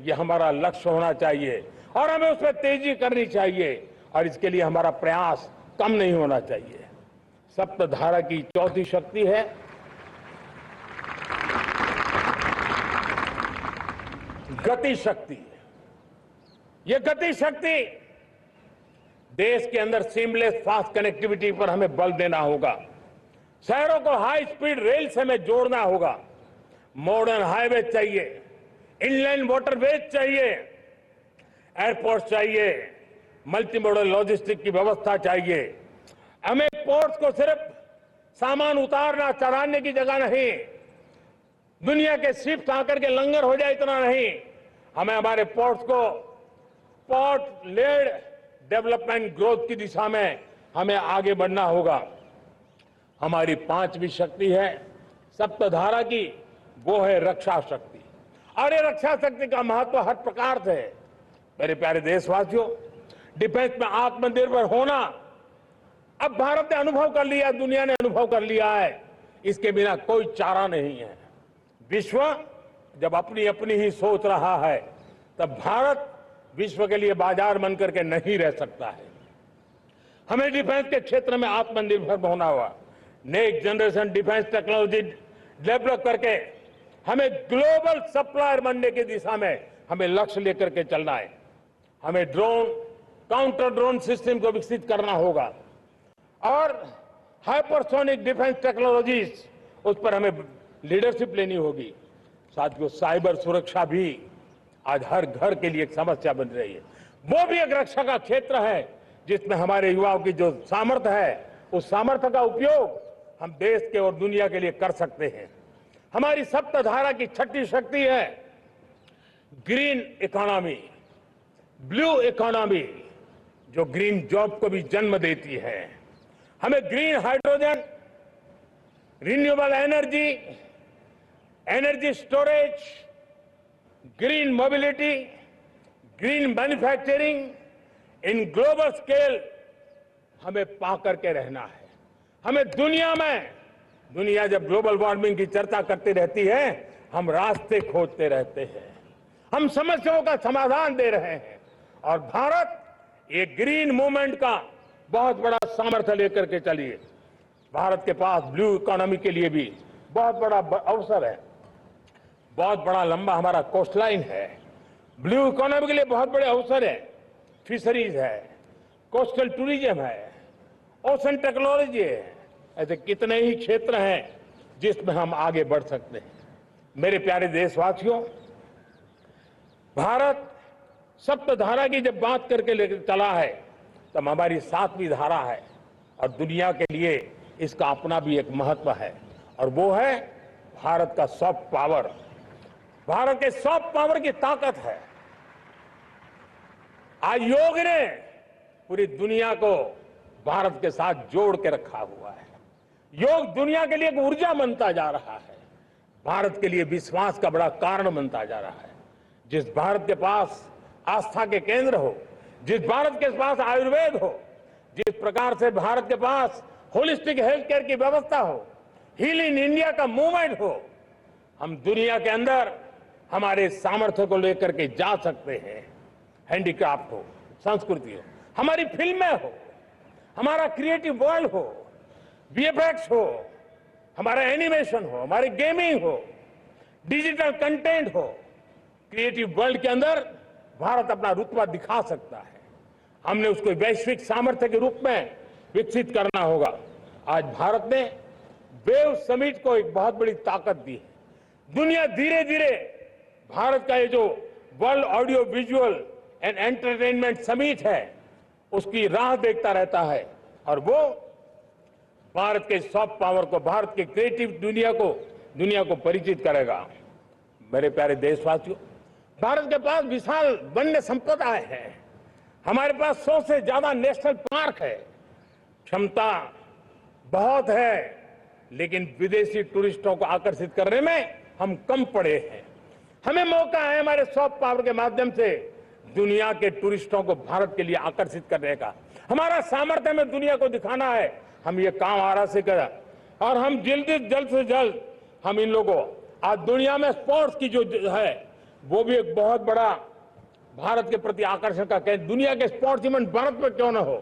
ये हमारा लक्ष्य होना चाहिए और हमें उसमें तेजी करनी चाहिए और इसके लिए हमारा प्रयास कम नहीं होना चाहिए। सप्तधारा की चौथी शक्ति है गति शक्ति। ये गति शक्ति देश के अंदर सीमलेस फास्ट कनेक्टिविटी पर हमें बल देना होगा। शहरों को हाई स्पीड रेल से हमें जोड़ना होगा। मॉडर्न हाईवे चाहिए, इनलैंड वाटरवेज चाहिए, एयरपोर्ट चाहिए, मल्टी मॉडल लॉजिस्टिक की व्यवस्था चाहिए। हमें पोर्ट्स को सिर्फ सामान उतारना चढ़ाने की जगह नहीं, दुनिया के शिप्स आकर के लंगर हो जाए इतना नहीं, हमें हमारे पोर्ट्स को पोर्ट लेड डेवलपमेंट ग्रोथ की दिशा में हमें आगे बढ़ना होगा। हमारी पांचवी शक्ति है सप्तधारा की, वो है रक्षा शक्ति। और ये रक्षा शक्ति का महत्व हर प्रकार से है। मेरे प्यारे देशवासियों, डिफेंस में आत्मनिर्भर होना अब भारत ने अनुभव कर लिया, दुनिया ने अनुभव कर लिया है, इसके बिना कोई चारा नहीं है। विश्व जब अपनी अपनी ही सोच रहा है तब भारत विश्व के लिए बाजार बन करके नहीं रह सकता है। हमें डिफेंस के क्षेत्र में आत्मनिर्भर होना होगा। Next generation defence technology develop करके हमें ग्लोबल सप्लायर बनने की दिशा में हमें लक्ष्य लेकर के चलना है। हमें ड्रोन, काउंटर ड्रोन सिस्टम को विकसित करना होगा और हाइपरसोनिक डिफेंस टेक्नोलॉजीज, उस पर हमें लीडरशिप लेनी होगी। साथियों, साइबर सुरक्षा भी आज हर घर के लिए एक समस्या बन रही है। वो भी एक रक्षा का क्षेत्र है जिसमें हमारे युवाओं की जो सामर्थ्य है, उस सामर्थ्य का उपयोग हम देश के और दुनिया के लिए कर सकते हैं। हमारी सप्तधारा की छठी शक्ति है ग्रीन इकोनॉमी, ब्लू इकोनॉमी, जो ग्रीन जॉब को भी जन्म देती है। हमें green hydrogen, renewable energy, energy storage, green mobility, green manufacturing in global scale हमें पा करके रहना है। हमें दुनिया जब ग्लोबल वार्मिंग की चर्चा करती रहती है, हम रास्ते खोजते रहते हैं, हम समस्याओं का समाधान दे रहे हैं और भारत ये ग्रीन मूवमेंट का बहुत बड़ा सामर्थ्य लेकर के चलिए। भारत के पास ब्लू इकोनॉमी के लिए भी बहुत बड़ा अवसर है। बहुत बड़ा लंबा हमारा कोस्ट लाइन है। ब्लू इकोनॉमी के लिए बहुत बड़े अवसर है। फिशरीज है, कोस्टल टूरिज्म है, ओशन टेक्नोलॉजी है। ऐसे कितने ही क्षेत्र हैं जिसमें हम आगे बढ़ सकते हैं। मेरे प्यारे देशवासियों, भारत सप्तधारा की जब बात करके लेकर चला है तब हमारी सातवीं धारा है और दुनिया के लिए इसका अपना भी एक महत्व है और वो है भारत का सॉफ्ट पावर। भारत के सॉफ्ट पावर की ताकत है। आज योग ने पूरी दुनिया को भारत के साथ जोड़ के रखा हुआ है। योग दुनिया के लिए एक ऊर्जा बनता जा रहा है, भारत के लिए विश्वास का बड़ा कारण बनता जा रहा है। जिस भारत के पास आस्था के केंद्र हो, जिस भारत के पास आयुर्वेद हो, जिस प्रकार से भारत के पास होलिस्टिक हेल्थ केयर की व्यवस्था हो, हील इन इंडिया का मूवमेंट हो, हम दुनिया के अंदर हमारे सामर्थ्य को लेकर के जा सकते हैं। हैंडीक्राफ्ट हो, संस्कृति हो, हमारी फिल्में हो, हमारा क्रिएटिव वर्ल्ड हो, वीएफएक्स हो, हमारा एनिमेशन हो, हमारी गेमिंग हो, डिजिटल कंटेंट हो, क्रिएटिव वर्ल्ड के अंदर भारत अपना रुतबा दिखा सकता है। हमने उसको वैश्विक सामर्थ्य के रूप में विकसित करना होगा। आज भारत ने वेव समिट को एक बहुत बड़ी ताकत दी है। दुनिया धीरे धीरे भारत का ये जो world audio visual and entertainment summit है उसकी राह देखता रहता है और वो भारत के सॉफ्ट पावर को, भारत के क्रिएटिव दुनिया को परिचित करेगा। मेरे प्यारे देशवासियों, भारत के पास विशाल वन्य संपदाएं हैं। हमारे पास 100 से ज्यादा नेशनल पार्क है। क्षमता बहुत है, लेकिन विदेशी टूरिस्टों को आकर्षित करने में हम कम पड़े हैं। हमें मौका है हमारे सॉफ्ट पावर के माध्यम से दुनिया के टूरिस्टों को भारत के लिए आकर्षित करने का। हमारा सामर्थ्य हमें दुनिया को दिखाना है। हम ये काम आरा से करें और हम जल्द से जल्द हम इन लोगों आज दुनिया में स्पोर्ट्स की जो है वो भी एक बहुत बड़ा भारत के प्रति आकर्षण का केंद्र। दुनिया के स्पोर्ट्स इवेंट भारत में क्यों ना हो।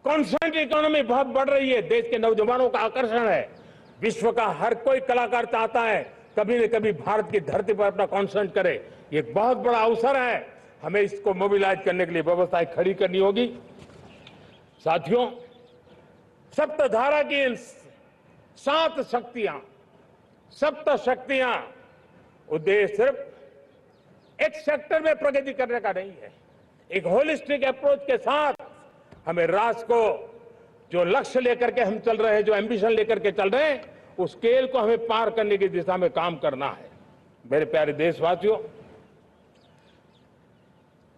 कॉन्स्टेंट इकोनॉमी बहुत बढ़ रही है, देश के नौजवानों का आकर्षण है। विश्व का हर कोई कलाकार चाहता है कभी न कभी भारत की धरती पर अपना कॉन्सर्ट करे। ये एक बहुत बड़ा अवसर है, हमें इसको मोबिलाइज करने के लिए व्यवस्थाएं खड़ी करनी होगी। साथियों, सप्तधारा की इन 7 शक्तियां उद्देश्य सिर्फ एक सेक्टर में प्रगति करने का नहीं है। एक होलिस्टिक अप्रोच के साथ हमें राष्ट्र को जो लक्ष्य लेकर के हम चल रहे हैं, जो एम्बिशन लेकर के चल रहे हैं, उस स्केल को हमें पार करने की दिशा में काम करना है। मेरे प्यारे देशवासियों,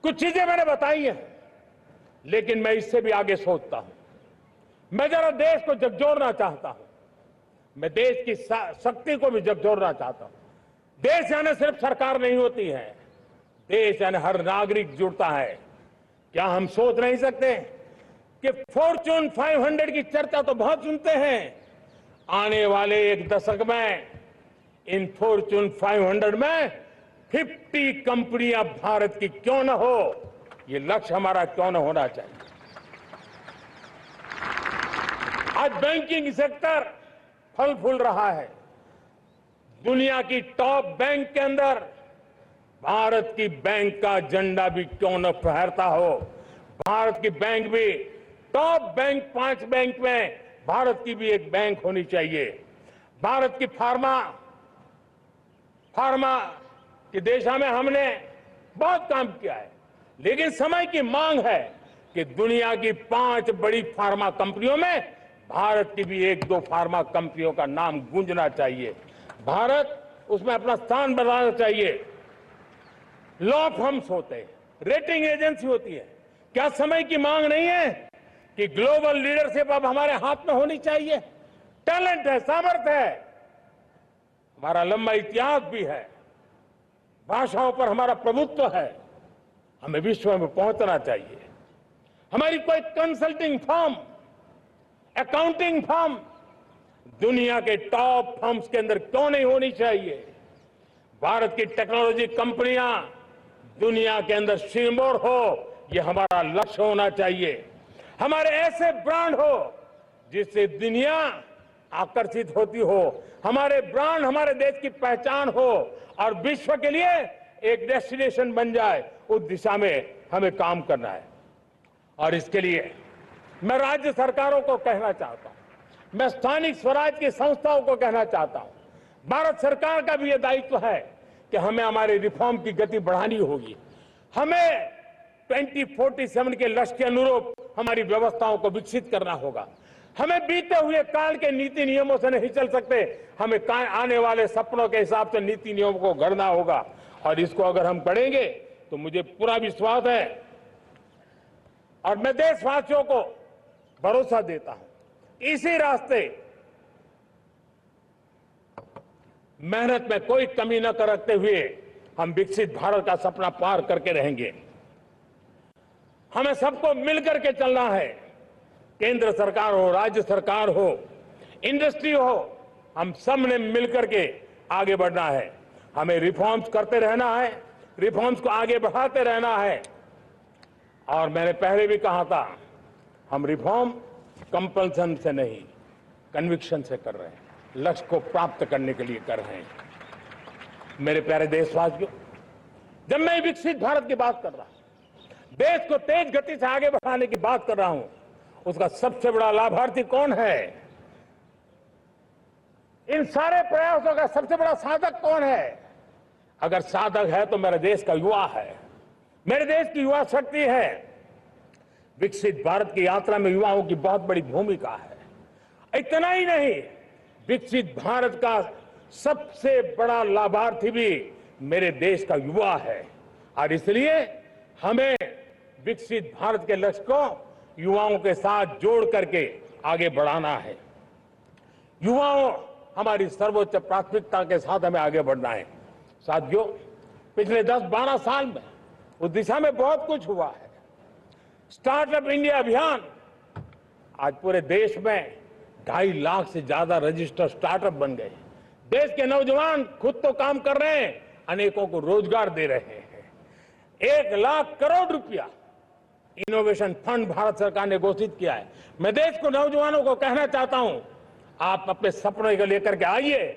कुछ चीजें मैंने बताई हैं, लेकिन मैं इससे भी आगे सोचता हूं। मैं जरा देश को झकझोरना चाहता हूं, मैं देश की शक्ति को भी झकझोरना चाहता हूं। देश यानी सिर्फ सरकार नहीं होती है, देश यानी हर नागरिक जुड़ता है। क्या हम सोच नहीं सकते कि फॉर्च्यून 500 की चर्चा तो बहुत सुनते हैं, आने वाले एक दशक में इन फॉर्च्यून 500 में 50 कंपनियां भारत की क्यों न हो, ये लक्ष्य हमारा क्यों न होना चाहिए। आज बैंकिंग सेक्टर फल फूल रहा है। दुनिया की टॉप बैंक के अंदर भारत की बैंक का झंडा भी क्यों न फहरता हो। भारत की बैंक भी टॉप बैंक 5 बैंक में भारत की भी एक बैंक होनी चाहिए। भारत की फार्मा की दिशा में हमने बहुत काम किया है, लेकिन समय की मांग है कि दुनिया की 5 बड़ी फार्मा कंपनियों में भारत की भी 1-2 फार्मा कंपनियों का नाम गूंजना चाहिए। भारत उसमें अपना स्थान बनाना चाहिए। लॉ फर्म्स होते हैं, रेटिंग एजेंसी होती है। क्या समय की मांग नहीं है कि ग्लोबल लीडरशिप अब हमारे हाथ में होनी चाहिए? टैलेंट है, सामर्थ्य है, हमारा लंबा इतिहास भी है, भाषाओं पर हमारा प्रभुत्व है, हमें विश्व में पहुंचना चाहिए। हमारी कोई कंसल्टिंग फर्म, अकाउंटिंग फर्म दुनिया के टॉप फर्म्स के अंदर क्यों नहीं होनी चाहिए? भारत की टेक्नोलॉजी कंपनियां दुनिया के अंदर सिरमौर हो, यह हमारा लक्ष्य होना चाहिए। हमारे ऐसे ब्रांड हो जिससे दुनिया आकर्षित होती हो, हमारे ब्रांड हमारे देश की पहचान हो और विश्व के लिए एक डेस्टिनेशन बन जाए, उस दिशा में हमें काम करना है। और इसके लिए मैं राज्य सरकारों को कहना चाहता हूं, मैं स्थानिक स्वराज की संस्थाओं को कहना चाहता हूं, भारत सरकार का भी यह दायित्व है कि हमें हमारे रिफॉर्म की गति बढ़ानी होगी। हमें 2047 के लक्ष्य के अनुरूप हमारी व्यवस्थाओं को विकसित करना होगा। हमें बीते हुए काल के नीति नियमों से नहीं चल सकते, हमें आने वाले सपनों के हिसाब से नीति नियमों को गढ़ना होगा। और इसको अगर हम करेंगे तो मुझे पूरा विश्वास है और मैं देशवासियों को भरोसा देता हूं, इसी रास्ते मेहनत में कोई कमी न करते हुए हम विकसित भारत का सपना पार करके रहेंगे। हमें सबको मिलकर के चलना है, केंद्र सरकार हो, राज्य सरकार हो, इंडस्ट्री हो, हम सब ने मिलकर के आगे बढ़ना है। हमें रिफॉर्म्स करते रहना है, रिफॉर्म्स को आगे बढ़ाते रहना है। और मैंने पहले भी कहा था, हम रिफॉर्म कंपल्सन से नहीं, कन्विक्शन से कर रहे हैं, लक्ष्य को प्राप्त करने के लिए कर रहे हैं। मेरे प्यारे देशवासियों, जब मैं विकसित भारत की बात कर रहा हूं, देश को तेज गति से आगे बढ़ाने की बात कर रहा हूं, उसका सबसे बड़ा लाभार्थी कौन है? इन सारे प्रयासों का सबसे बड़ा साधक कौन है? अगर साधक है तो मेरे देश का युवा है, मेरे देश की युवा शक्ति है। विकसित भारत की यात्रा में युवाओं की बहुत बड़ी भूमिका है। इतना ही नहीं, विकसित भारत का सबसे बड़ा लाभार्थी भी मेरे देश का युवा है। और इसलिए हमें विकसित भारत के लक्ष्य को युवाओं के साथ जोड़ करके आगे बढ़ाना है। युवाओं हमारी सर्वोच्च प्राथमिकता के साथ हमें आगे बढ़ना है। साथियों, पिछले 10-12 साल में उस दिशा में बहुत कुछ हुआ है। स्टार्टअप इंडिया अभियान, आज पूरे देश में 2.5 लाख से ज्यादा रजिस्टर्ड स्टार्टअप बन गए। देश के नौजवान खुद तो काम कर रहे हैं, अनेकों को रोजगार दे रहे हैं। 1,00,000 करोड़ रुपया इनोवेशन फंड भारत सरकार ने घोषित किया है। मैं देश को, नौजवानों को कहना चाहता हूं, आप अपने सपनों को लेकर के आइए,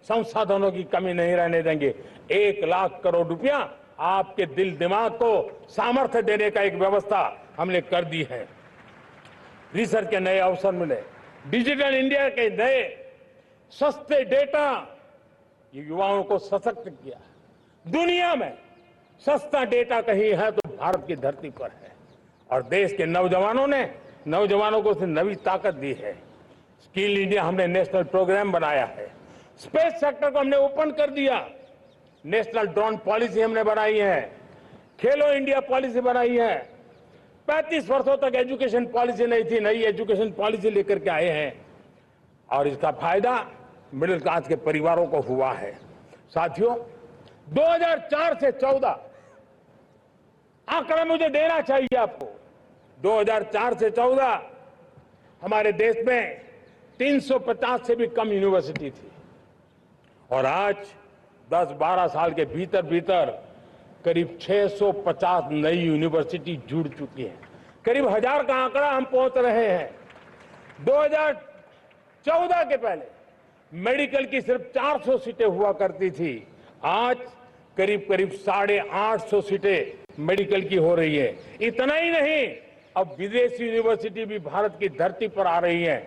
संसाधनों की कमी नहीं रहने देंगे। 1,00,000 करोड़ रुपया आपके दिल दिमाग को सामर्थ्य देने का एक व्यवस्था हमने कर दी है। रिसर्च के नए अवसर मिले, डिजिटल इंडिया के नए सस्ते डेटा, ये युवाओं को सशक्त किया। दुनिया में सस्ता डेटा कहीं है तो भारत की धरती पर है, और देश के नौजवानों को उसने नई ताकत दी है। स्किल इंडिया हमने नेशनल प्रोग्राम बनाया है। स्पेस सेक्टर को हमने ओपन कर दिया। नेशनल ड्रोन पॉलिसी हमने बनाई है। खेलो इंडिया पॉलिसी बनाई है। 35 वर्षों तक एजुकेशन पॉलिसी नहीं थी, नई एजुकेशन पॉलिसी लेकर के आए हैं, और इसका फायदा मिडिल क्लास के परिवारों को हुआ है। साथियों, 2004 से 14 आंकड़ा मुझे देना चाहिए आपको। 2004 से 14 हमारे देश में 350 से भी कम यूनिवर्सिटी थी, और आज 10-12 साल के भीतर भीतर करीब 650 नई यूनिवर्सिटी जुड़ चुकी है। करीब 1000 का आंकड़ा हम पहुंच रहे हैं। 2014 के पहले मेडिकल की सिर्फ 400 सीटें हुआ करती थी, आज करीब 850 सीटें मेडिकल की हो रही है। इतना ही नहीं, अब विदेशी यूनिवर्सिटी भी भारत की धरती पर आ रही है।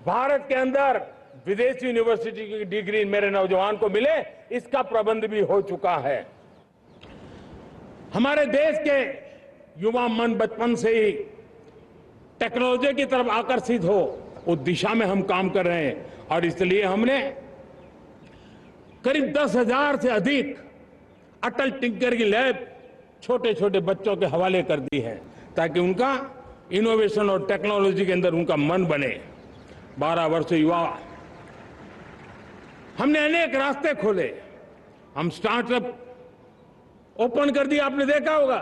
भारत के अंदर विदेशी यूनिवर्सिटी की डिग्री मेरे नौजवान को मिले, इसका प्रबंध भी हो चुका है। हमारे देश के युवा मन बचपन से ही टेक्नोलॉजी की तरफ आकर्षित हो, उस दिशा में हम काम कर रहे हैं, और इसलिए हमने करीब 10,000 से अधिक अटल टिंकर की लैब छोटे छोटे बच्चों के हवाले कर दी है, ताकि उनका इनोवेशन और टेक्नोलॉजी के अंदर उनका मन बने। 12 वर्ष युवा, हमने अनेक रास्ते खोले। हम स्टार्टअप ओपन कर दिया, आपने देखा होगा।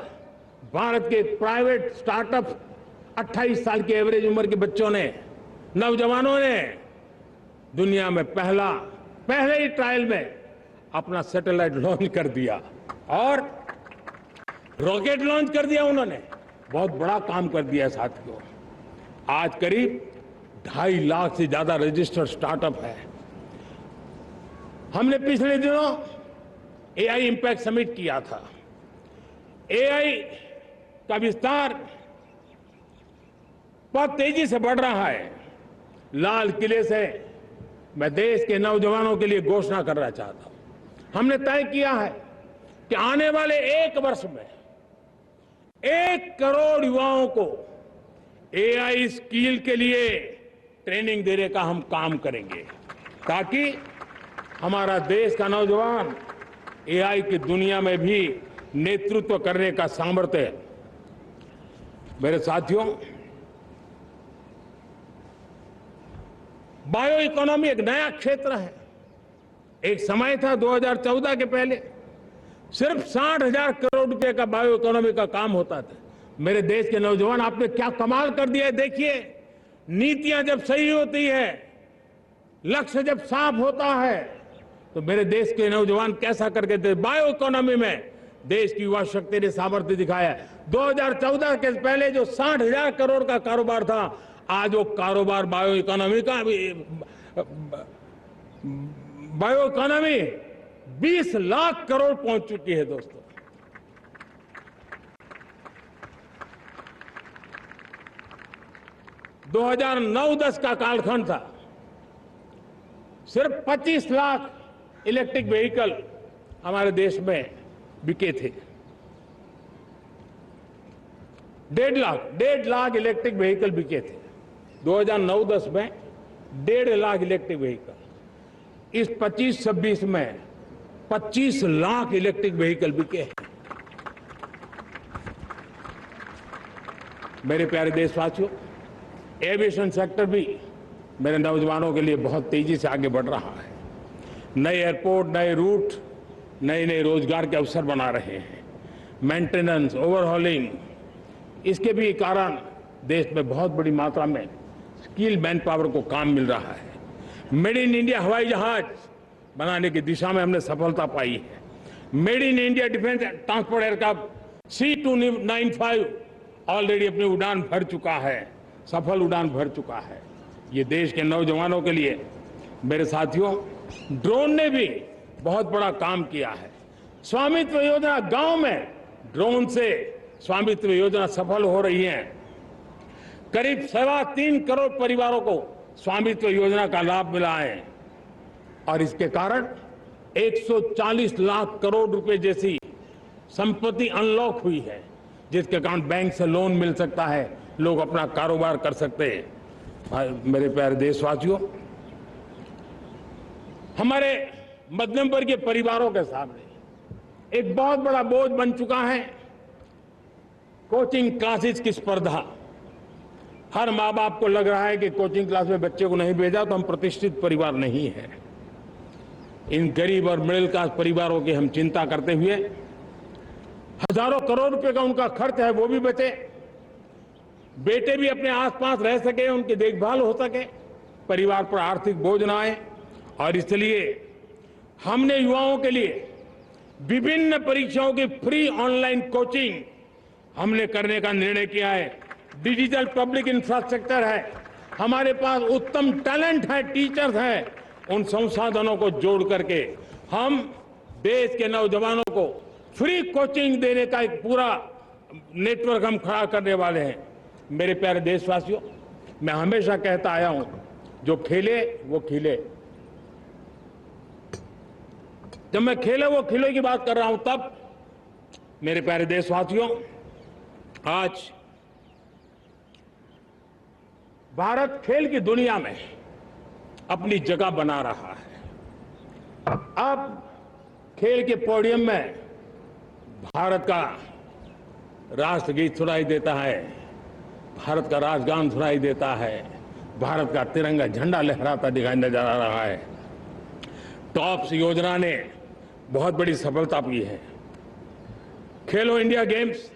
भारत के प्राइवेट स्टार्टअप 28 साल की एवरेज उम्र के बच्चों ने, नौजवानों ने दुनिया में पहले ही ट्रायल में अपना सैटेलाइट लॉन्च कर दिया, और रॉकेट लॉन्च कर दिया। उन्होंने बहुत बड़ा काम कर दिया साथियों। आज करीब 2.5 लाख से ज्यादा रजिस्टर्ड स्टार्टअप है। हमने पिछले दिनों एआई इंपैक्ट समिट किया था। एआई का विस्तार बहुत तेजी से बढ़ रहा है। लाल किले से मैं देश के नौजवानों के लिए घोषणा करना चाहता हूं। हमने तय किया है कि आने वाले 1 वर्ष में 1 करोड़ युवाओं को एआई स्किल के लिए ट्रेनिंग देने का हम काम करेंगे, ताकि हमारा देश का नौजवान एआई की दुनिया में भी नेतृत्व करने का सामर्थ्य। मेरे साथियों, बायो इकोनॉमी एक नया क्षेत्र है। एक समय था 2014 के पहले सिर्फ 60,000 करोड़ रुपए का बायो इकोनॉमी का काम होता था। मेरे देश के नौजवान, आपने क्या कमाल कर दिया है। देखिए, नीतियां जब सही होती है, लक्ष्य जब साफ होता है, तो मेरे देश के नौजवान कैसा करके थे। बायो इकोनॉमी में देश की युवा शक्ति ने सामर्थ्य दिखाया है। 2014 के पहले जो 60,000 करोड़ का कारोबार था, आज वो कारोबार बायो इकोनॉमी 20 लाख करोड़ पहुंच चुकी है। दोस्तों, दो 2009-10 का कालखंड था, सिर्फ 25 लाख इलेक्ट्रिक व्हीकल हमारे देश में बिके थे। 1.5 लाख इलेक्ट्रिक व्हीकल बिके थे 2009-10 में। 1.5 लाख इलेक्ट्रिक व्हीकल। इस 25-26 में 25 लाख इलेक्ट्रिक व्हीकल बिके हैं। मेरे प्यारे देशवासियों, एविएशन सेक्टर भी मेरे नौजवानों के लिए बहुत तेजी से आगे बढ़ रहा है। नए एयरपोर्ट, नए रूट, नए रोजगार के अवसर बना रहे हैं। मेंटेनेंस, ओवरहॉलिंग, इसके भी कारण देश में बहुत बड़ी मात्रा में स्किल मैन पावर को काम मिल रहा है। मेड इन इंडिया हवाई जहाज बनाने की दिशा में हमने सफलता पाई है। Made in India defence transport aircraft C295 already अपनी उड़ान भर चुका है, सफल उड़ान भर चुका है। ये देश के नौजवानों के लिए, मेरे साथियों, ड्रोन ने भी बहुत बड़ा काम किया है। स्वामित्व योजना गांव में ड्रोन से स्वामित्व योजना सफल हो रही है। करीब 3.25 करोड़ परिवारों को स्वामित्व योजना का लाभ मिला है और इसके कारण 140 लाख करोड़ रुपए जैसी संपत्ति अनलॉक हुई है, जिसके कारण बैंक से लोन मिल सकता है, लोग अपना कारोबार कर सकते हैं। मेरे प्यारे देशवासियों, हमारे मध्यम वर्गीय परिवारों के सामने एक बहुत बड़ा बोझ बन चुका है कोचिंग क्लासेस की स्पर्धा। हर माँ बाप को लग रहा है कि कोचिंग क्लास में बच्चे को नहीं भेजा तो हम प्रतिष्ठित परिवार नहीं है। इन गरीब और मिडिल क्लास परिवारों की हम चिंता करते हुए हजारों करोड़ रुपए का उनका खर्च है वो भी बचे, बेटे भी अपने आसपास रह सके, उनकी देखभाल हो सके, परिवार पर आर्थिक बोझ न आए। और इसलिए हमने युवाओं के लिए विभिन्न परीक्षाओं की फ्री ऑनलाइन कोचिंग हमने करने का निर्णय किया है। डिजिटल पब्लिक इंफ्रास्ट्रक्चर है, हमारे पास उत्तम टैलेंट है, टीचर्स हैं, उन संसाधनों को जोड़ करके हम देश के नौजवानों को फ्री कोचिंग देने का एक पूरा नेटवर्क हम खड़ा करने वाले हैं। मेरे प्यारे देशवासियों, मैं हमेशा कहता आया हूं, जो खेले वो खिले। जब मैं खेले वो खिले की बात कर रहा हूं, तब मेरे प्यारे देशवासियों, आज भारत खेल की दुनिया में अपनी जगह बना रहा है। अब खेल के पोडियम में भारत का राष्ट्रगीत सुनाई देता है, भारत का राष्ट्रगान सुनाई देता है, भारत का तिरंगा झंडा लहराता दिखाई नजर आ रहा है। टॉप्स योजना ने बहुत बड़ी सफलता पाई है। खेलो India games,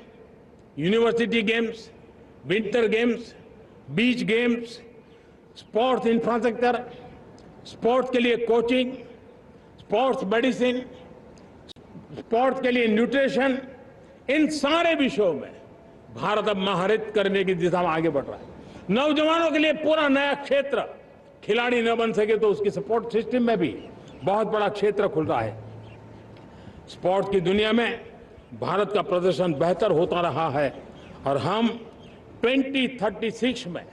university games, winter games, beach games, sports infrastructure, sports के लिए कोचिंग, स्पोर्ट्स मेडिसिन, स्पोर्ट्स के लिए न्यूट्रिशन, इन सारे विषयों में भारत अब महारत करने की दिशा में आगे बढ़ रहा है। नौजवानों के लिए पूरा नया क्षेत्र, खिलाड़ी न बन सके तो उसकी सपोर्ट सिस्टम में भी बहुत बड़ा क्षेत्र खुल रहा है। स्पोर्ट्स की दुनिया में भारत का प्रदर्शन बेहतर होता रहा है और हम 2036 में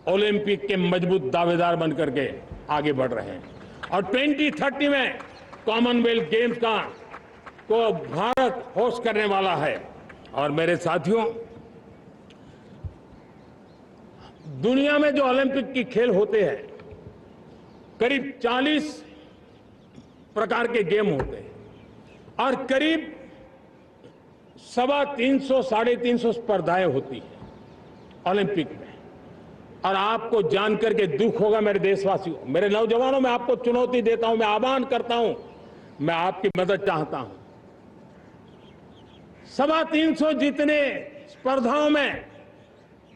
ओलंपिक के मजबूत दावेदार बनकर के आगे बढ़ रहे हैं और 2030 में कॉमनवेल्थ गेम्स को भारत होस्ट करने वाला है। और मेरे साथियों, दुनिया में जो ओलंपिक की खेल होते हैं, करीब 40 प्रकार के गेम होते हैं और करीब 350-350 स्पर्धाएं होती हैं ओलंपिक में। और आपको जानकर के दुख होगा मेरे देशवासियों, मेरे नौजवानों, मैं आपको चुनौती देता हूं, मैं आह्वान करता हूं, मैं आपकी मदद चाहता हूं। 350 जितने स्पर्धाओं में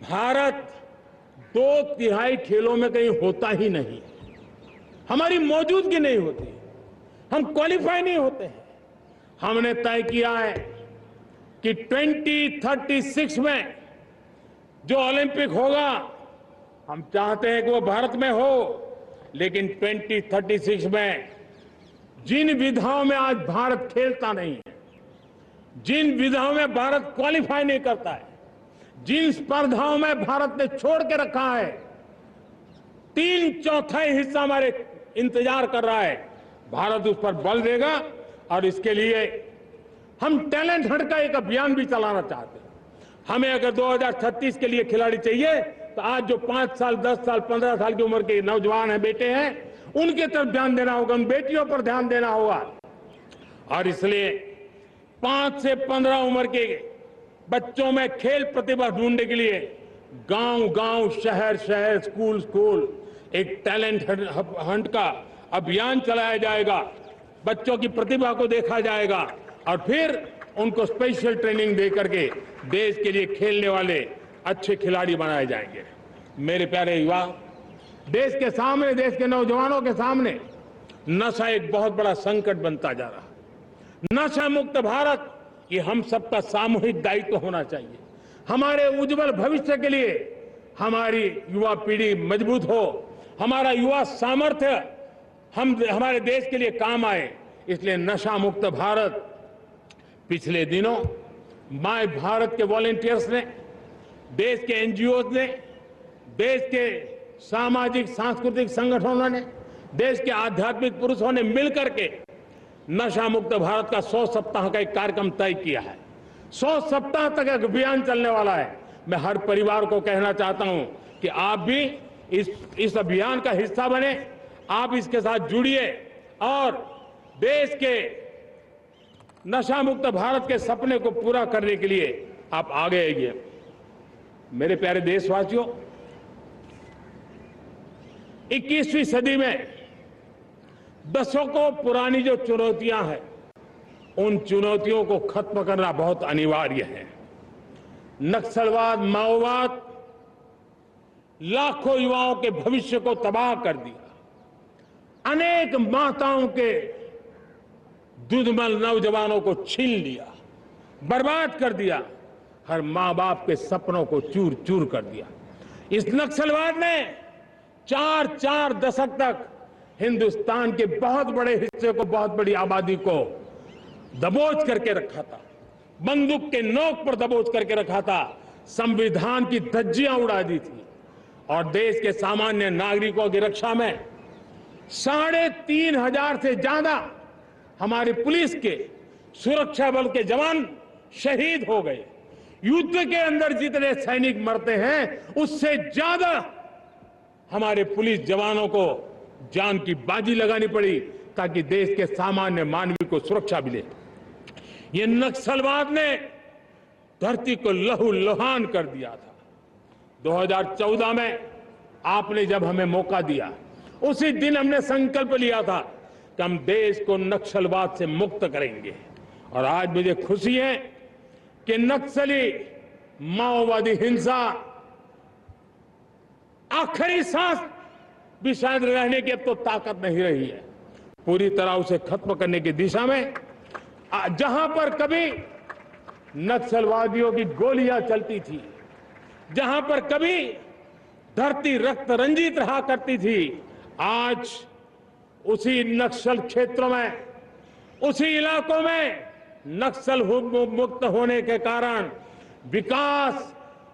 भारत 2/3 खेलों में कहीं होता ही नहीं, हमारी मौजूदगी नहीं होती, हम क्वालिफाई नहीं होते हैं। हमने तय किया है कि 2036 में जो ओलंपिक होगा, हम चाहते हैं कि वो भारत में हो, लेकिन 2036 में जिन विधाओं में आज भारत खेलता नहीं है, जिन विधाओं में भारत क्वालिफाई नहीं करता है, जिन स्पर्धाओं में भारत ने छोड़ के रखा है, 3/4 हिस्सा हमारे इंतजार कर रहा है। भारत उस पर बल देगा और इसके लिए हम टैलेंट हंट का एक अभियान भी चलाना चाहते हैं। हमें अगर 2036 के लिए खिलाड़ी चाहिए तो आज जो 5 साल, 10 साल, 15 साल की उम्र के नौजवान हैं, बेटे हैं, उनकी तरफ ध्यान देना होगा, उन बेटियों पर ध्यान देना होगा। और इसलिए 5 से 15 उम्र के बच्चों में खेल प्रतिभा ढूंढने के लिए गांव-गांव, शहर-शहर, स्कूल-स्कूल एक टैलेंट हंट का अभियान चलाया जाएगा। बच्चों की प्रतिभा को देखा जाएगा और फिर उनको स्पेशल ट्रेनिंग दे करके देश के लिए खेलने वाले अच्छे खिलाड़ी बनाए जाएंगे। मेरे प्यारे युवा, देश के सामने, देश के नौजवानों के सामने नशा एक बहुत बड़ा संकट बनता जा रहा है। नशा मुक्त भारत ये हम सबका सामूहिक दायित्व होना चाहिए। हमारे उज्जवल भविष्य के लिए हमारी युवा पीढ़ी मजबूत हो, हमारा युवा सामर्थ्य हमारे देश के लिए काम आए, इसलिए नशा मुक्त भारत। पिछले दिनों माय भारत के वॉलंटियर्स ने, देश के एनजीओ ने, देश के सामाजिक सांस्कृतिक संगठनों ने, देश के आध्यात्मिक पुरुषों ने मिलकर के नशा मुक्त भारत का 100 सप्ताह का एक कार्यक्रम तय किया है। 100 सप्ताह तक एक अभियान चलने वाला है। मैं हर परिवार को कहना चाहता हूं कि आप भी इस अभियान का हिस्सा बने, आप इसके साथ जुड़िए और देश के नशा मुक्त भारत के सपने को पूरा करने के लिए आप आगे आइए। मेरे प्यारे देशवासियों, 21वीं सदी में दशकों पुरानी जो चुनौतियां हैं, उन चुनौतियों को खत्म करना बहुत अनिवार्य है। नक्सलवाद, माओवाद लाखों युवाओं के भविष्य को तबाह कर दिया, अनेक माताओं के दुधमल नौजवानों को छीन लिया, बर्बाद कर दिया, हर मां बाप के सपनों को चूर चूर कर दिया। इस नक्सलवाद ने 4 दशक तक हिंदुस्तान के बहुत बड़े हिस्से को, बहुत बड़ी आबादी को दबोच करके रखा था, बंदूक के नोक पर दबोच करके रखा था, संविधान की धज्जियां उड़ा दी थी और देश के सामान्य नागरिकों की रक्षा में 3,500 से ज्यादा हमारी पुलिस के, सुरक्षा बल के जवान शहीद हो गए। युद्ध के अंदर जितने सैनिक मरते हैं, उससे ज्यादा हमारे पुलिस जवानों को जान की बाजी लगानी पड़ी ताकि देश के सामान्य मानवीय को सुरक्षा मिले। ये नक्सलवाद ने धरती को लहूलुहान कर दिया था। 2014 में आपने जब हमें मौका दिया, उसी दिन हमने संकल्प लिया था कि हम देश को नक्सलवाद से मुक्त करेंगे। और आज मुझे खुशी है कि नक्सली माओवादी हिंसा आखिरी सांस भी शायद रहने की अब तो ताकत नहीं रही है। पूरी तरह उसे खत्म करने की दिशा में जहां पर कभी नक्सलवादियों की गोलियां चलती थी, जहां पर कभी धरती रक्त रंजित रहा करती थी, आज उसी नक्सल क्षेत्रों में, उसी इलाकों में नक्सल मुक्त होने के कारण विकास,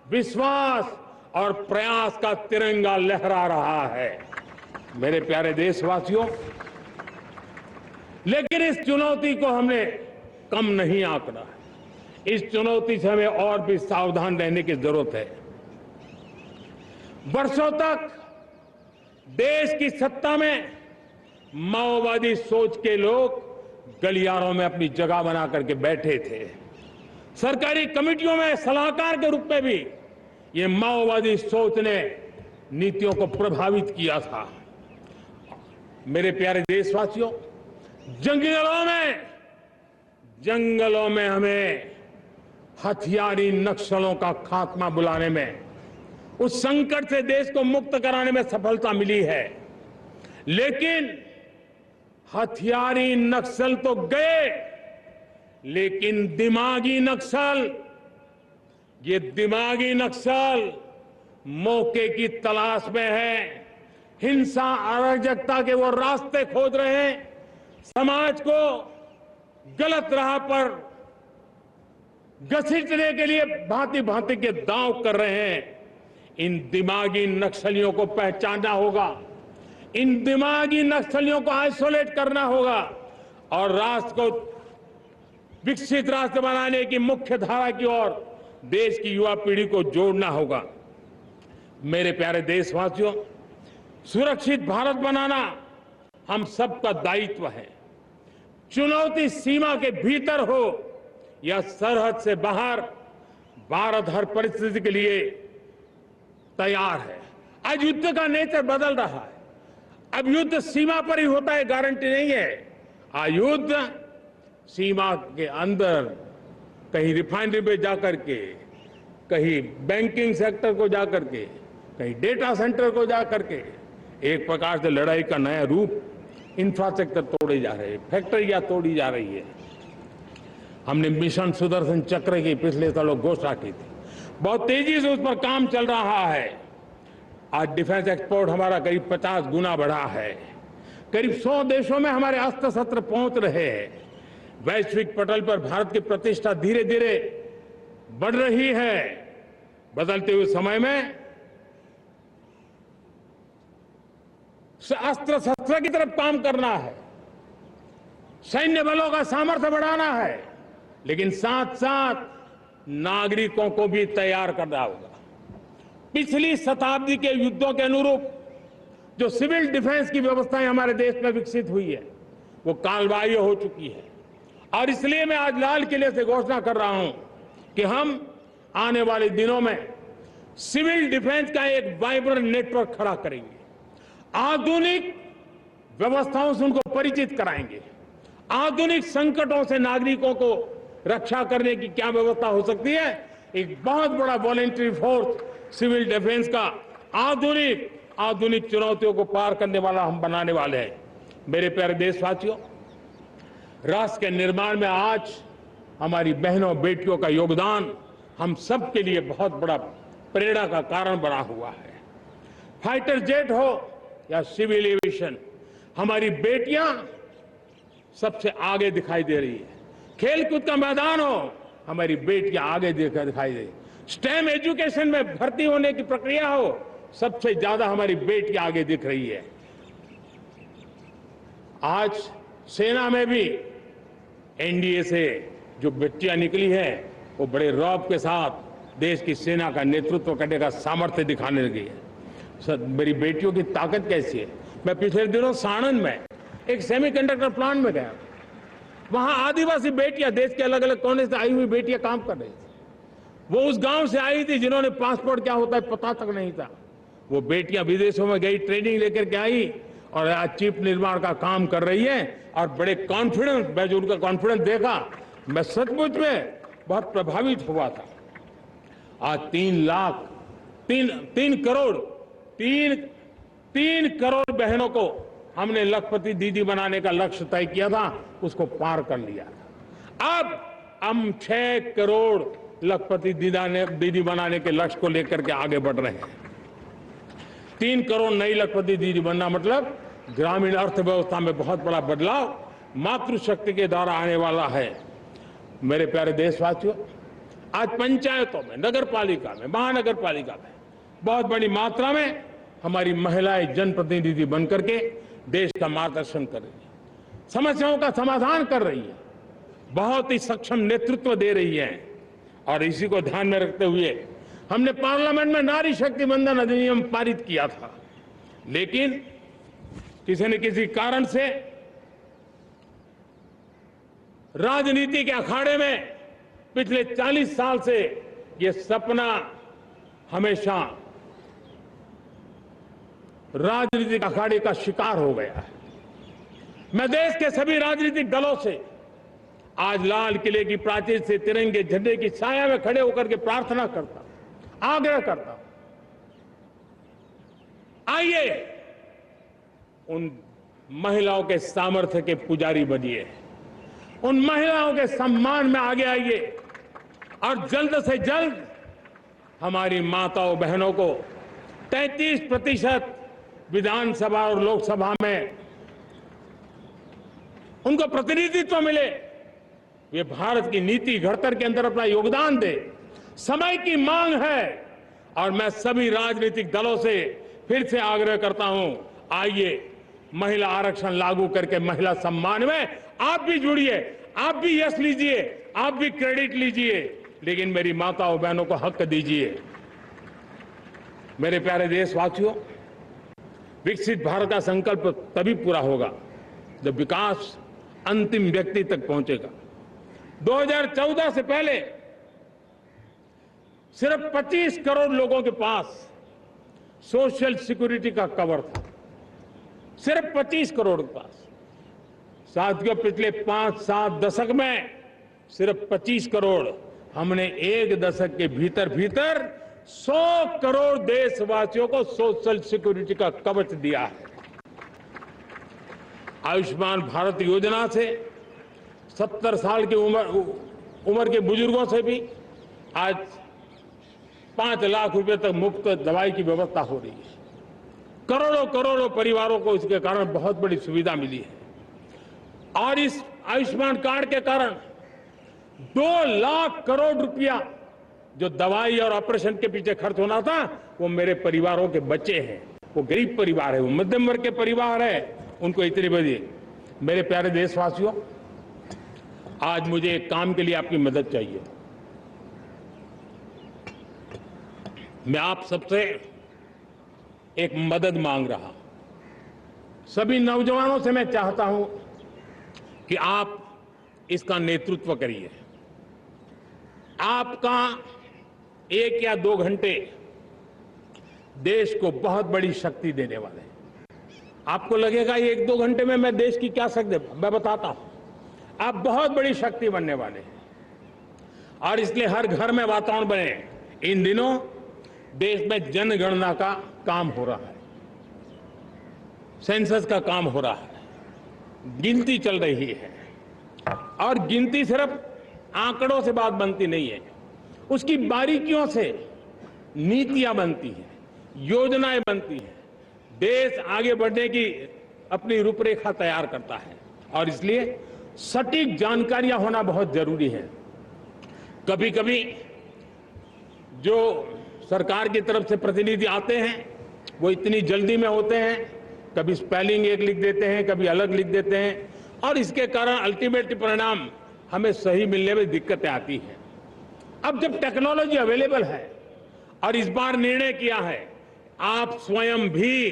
विश्वास और प्रयास का तिरंगा लहरा रहा है। मेरे प्यारे देशवासियों, लेकिन इस चुनौती को हमने कम नहीं आंकना है। इस चुनौती से हमें और भी सावधान रहने की जरूरत है। वर्षों तक देश की सत्ता में माओवादी सोच के लोग गलियारों में अपनी जगह बना करके बैठे थे। सरकारी कमेटियों में सलाहकार के रूप में भी ये माओवादी सोच ने नीतियों को प्रभावित किया था। मेरे प्यारे देशवासियों, जंगलों में हमें हथियारी नक्सलों का खात्मा बुलाने में, उस संकट से देश को मुक्त कराने में सफलता मिली है। लेकिन हथियारी नक्सल तो गए, लेकिन दिमागी नक्सल, ये दिमागी नक्सल मौके की तलाश में है, हिंसा अराजकता के वो रास्ते खोज रहे हैं, समाज को गलत राह पर घसीटने के लिए भांति भांति के दांव कर रहे हैं। इन दिमागी नक्सलियों को पहचानना होगा, इन दिमागी नक्सलियों को आइसोलेट करना होगा और राष्ट्र को विकसित राष्ट्र बनाने की मुख्य धारा की ओर देश की युवा पीढ़ी को जोड़ना होगा। मेरे प्यारे देशवासियों, सुरक्षित भारत बनाना हम सबका दायित्व है। चुनौती सीमा के भीतर हो या सरहद से बाहर, भारत हर परिस्थिति के लिए तैयार है। आज युद्ध का नेचर बदल रहा है। अब युद्ध सीमा पर ही होता है, गारंटी नहीं है। आज युद्ध सीमा के अंदर, कहीं रिफाइनरी पे जाकर के, कहीं बैंकिंग सेक्टर को जाकर के, कहीं डेटा सेंटर को जाकर के, एक प्रकार से लड़ाई का नया रूप, इंफ्रास्ट्रक्चर तोड़े जा रहे हैं, फैक्ट्रियां तोड़ी जा रही है। हमने मिशन सुदर्शन चक्र की पिछले सालों घोषणा की थी, बहुत तेजी से उस पर काम चल रहा है। आज डिफेंस एक्सपोर्ट हमारा करीब 50 गुना बढ़ा है। करीब 100 देशों में हमारे अस्त्र शस्त्र पहुंच रहे हैं। वैश्विक पटल पर भारत की प्रतिष्ठा धीरे धीरे बढ़ रही है। बदलते हुए समय में अस्त्र शस्त्र की तरफ काम करना है, सैन्य बलों का सामर्थ्य बढ़ाना है, लेकिन साथ साथ नागरिकों को भी तैयार करना होगा। पिछली शताब्दी के युद्धों के अनुरूप जो सिविल डिफेंस की व्यवस्थाएं हमारे देश में विकसित हुई है, वो कालबाह्य हो चुकी है। और इसलिए मैं आज लाल किले से घोषणा कर रहा हूं कि हम आने वाले दिनों में सिविल डिफेंस का एक वाइब्रेंट नेटवर्क खड़ा करेंगे। आधुनिक व्यवस्थाओं से उनको परिचित कराएंगे। आधुनिक संकटों से नागरिकों को रक्षा करने की क्या व्यवस्था हो सकती है, एक बहुत बड़ा वॉलेंटरी फोर्स सिविल डिफेंस का आधुनिक चुनौतियों को पार करने वाला हम बनाने वाले हैं। मेरे प्यारे देशवासियों, राष्ट्र के निर्माण में आज हमारी बहनों बेटियों का योगदान हम सब के लिए बहुत बड़ा प्रेरणा का कारण बना हुआ है। फाइटर जेट हो या सिविल एविएशन, हमारी बेटियां सबसे आगे दिखाई दे रही है। खेलकूद का मैदान हो, हमारी बेटियां आगे दिखाई दे रही है। स्टेम एजुकेशन में भर्ती होने की प्रक्रिया हो, सबसे ज्यादा हमारी बेटियां आगे दिख रही है। आज सेना में भी एनडीए से जो बच्चियां निकली है, वो बड़े रौब के साथ देश की सेना का नेतृत्व करने का सामर्थ्य दिखाने लगी है। मेरी बेटियों की ताकत कैसी है। मैं पिछले दिनों साणंद में एक सेमीकंडक्टर प्लांट में गया। वहां आदिवासी बेटियां, देश के अलग अलग कोने से आई हुई बेटियां काम कर रही थी। वो उस गांव से आई थी जिन्होंने पासपोर्ट क्या होता है पता तक नहीं था। वो बेटियां विदेशों में गई, ट्रेनिंग लेकर के आई और आज चिप निर्माण का काम कर रही है और बड़े कॉन्फिडेंस, मैं जो उनका कॉन्फिडेंस देखा, मैं सचमुच में बहुत प्रभावित हुआ था। आज 3 करोड़ बहनों को हमने लखपति दीदी बनाने का लक्ष्य तय किया था, उसको पार कर लिया। अब हम 6 करोड़ लखपति दीदी बनाने के लक्ष्य को लेकर के आगे बढ़ रहे हैं। 3 करोड़ नई लखपति दीदी बनना मतलब ग्रामीण अर्थव्यवस्था में बहुत बड़ा बदलाव मातृशक्ति के द्वारा आने वाला है। मेरे प्यारे देशवासियों, आज पंचायतों में, नगर पालिका में, महानगर पालिका में बहुत बड़ी मात्रा में हमारी महिलाएं जनप्रतिनिधि बनकर के देश का मार्गदर्शन कर रही है, समस्याओं का समाधान कर रही है, बहुत ही सक्षम नेतृत्व दे रही है। और इसी को ध्यान में रखते हुए हमने पार्लियामेंट में नारी शक्ति वंदन अधिनियम पारित किया था, लेकिन किसी न किसी कारण से राजनीति के अखाड़े में पिछले 40 साल से ये सपना हमेशा राजनीतिक अखाड़े का शिकार हो गया है। मैं देश के सभी राजनीतिक दलों से आज लाल किले की प्राचीर से तिरंगे झंडे की छाया में खड़े होकर के प्रार्थना करता हूं, आग्रह करता हूं, आइए उन महिलाओं के सामर्थ्य के पुजारी बनिए, उन महिलाओं के सम्मान में आगे आइए और जल्द से जल्द हमारी माताओं बहनों को 33% विधानसभा और लोकसभा में उनको प्रतिनिधित्व मिले। वे भारत की नीति घड़तर के अंदर अपना योगदान दे, समय की मांग है। और मैं सभी राजनीतिक दलों से फिर से आग्रह करता हूं, आइए महिला आरक्षण लागू करके महिला सम्मान में आप भी जुड़िए, आप भी यश लीजिए, आप भी क्रेडिट लीजिए, लेकिन मेरी माताओं बहनों को हक दीजिए। मेरे प्यारे देशवासियों, विकसित भारत का संकल्प तभी पूरा होगा जब विकास अंतिम व्यक्ति तक पहुंचेगा। 2014 से पहले सिर्फ 25 करोड़ लोगों के पास सोशल सिक्योरिटी का कवर था, सिर्फ 25 करोड़ के पास। साथियों, पिछले 5-7 दशक में सिर्फ 25 करोड़, हमने एक दशक के भीतर 100 करोड़ देशवासियों को सोशल सिक्योरिटी का कवच दिया है। आयुष्मान भारत योजना से 70 साल की उम्र के बुजुर्गों से भी आज 5 लाख रुपए तक मुफ्त दवाई की व्यवस्था हो रही है। करोड़ों करोड़ों परिवारों को इसके कारण बहुत बड़ी सुविधा मिली है। और इस आयुष्मान कार्ड के कारण 2 लाख करोड़ रुपया जो दवाई और ऑपरेशन के पीछे खर्च होना था, वो मेरे परिवारों के बच्चे हैं। वो गरीब परिवार है, वो मध्यम वर्ग के परिवार है, उनको इतनी बड़ी। मेरे प्यारे देशवासियों, आज मुझे एक काम के लिए आपकी मदद चाहिए। मैं आप सबसे एक मदद मांग रहा हूं। सभी नौजवानों से मैं चाहता हूं कि आप इसका नेतृत्व करिए। आपका 1 या 2 घंटे देश को बहुत बड़ी शक्ति देने वाले हैं। आपको लगेगा 1-2 घंटे में मैं देश की क्या शक्ति, मैं बताता हूं। आप बहुत बड़ी शक्ति बनने वाले हैं और इसलिए हर घर में वातावरण बने। इन दिनों देश में जनगणना का काम हो रहा है, सेंसस का काम हो रहा है, गिनती चल रही है। और गिनती सिर्फ आंकड़ों से बात बनती नहीं है, उसकी बारीकियों से नीतियां बनती हैं, योजनाएं बनती हैं। देश आगे बढ़ने की अपनी रूपरेखा तैयार करता है और इसलिए सटीक जानकारियां होना बहुत जरूरी है। कभी कभी जो सरकार की तरफ से प्रतिनिधि आते हैं वो इतनी जल्दी में होते हैं, कभी स्पेलिंग एक लिख देते हैं, कभी अलग लिख देते हैं और इसके कारण अल्टीमेट परिणाम हमें सही मिलने में दिक्कतें आती हैं। अब जब टेक्नोलॉजी अवेलेबल है और इस बार निर्णय किया है, आप स्वयं भी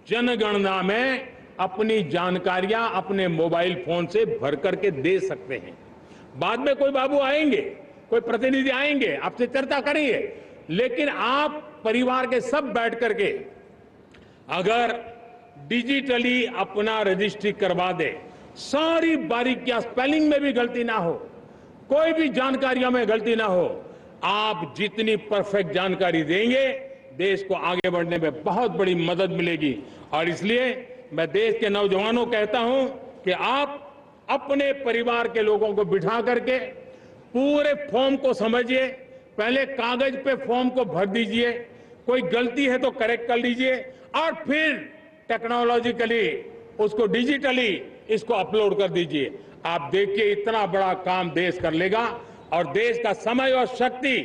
जनगणना में अपनी जानकारियां अपने मोबाइल फोन से भर करके दे सकते हैं। बाद में कोई बाबू आएंगे, कोई प्रतिनिधि आएंगे, आपसे चर्चा करेंगे, लेकिन आप परिवार के सब बैठ करके अगर डिजिटली अपना रजिस्ट्री करवा दे, सारी बारीकियां, स्पेलिंग में भी गलती ना हो, कोई भी जानकारियों में गलती ना हो, आप जितनी परफेक्ट जानकारी देंगे देश को आगे बढ़ने में बहुत बड़ी मदद मिलेगी। और इसलिए मैं देश के नौजवानों को कहता हूं कि आप अपने परिवार के लोगों को बिठा करके पूरे फॉर्म को समझिए। पहले कागज पे फॉर्म को भर दीजिए, कोई गलती है तो करेक्ट कर लीजिए और फिर टेक्नोलॉजिकली उसको डिजिटली इसको अपलोड कर दीजिए। आप देखिए इतना बड़ा काम देश कर लेगा और देश का समय और शक्ति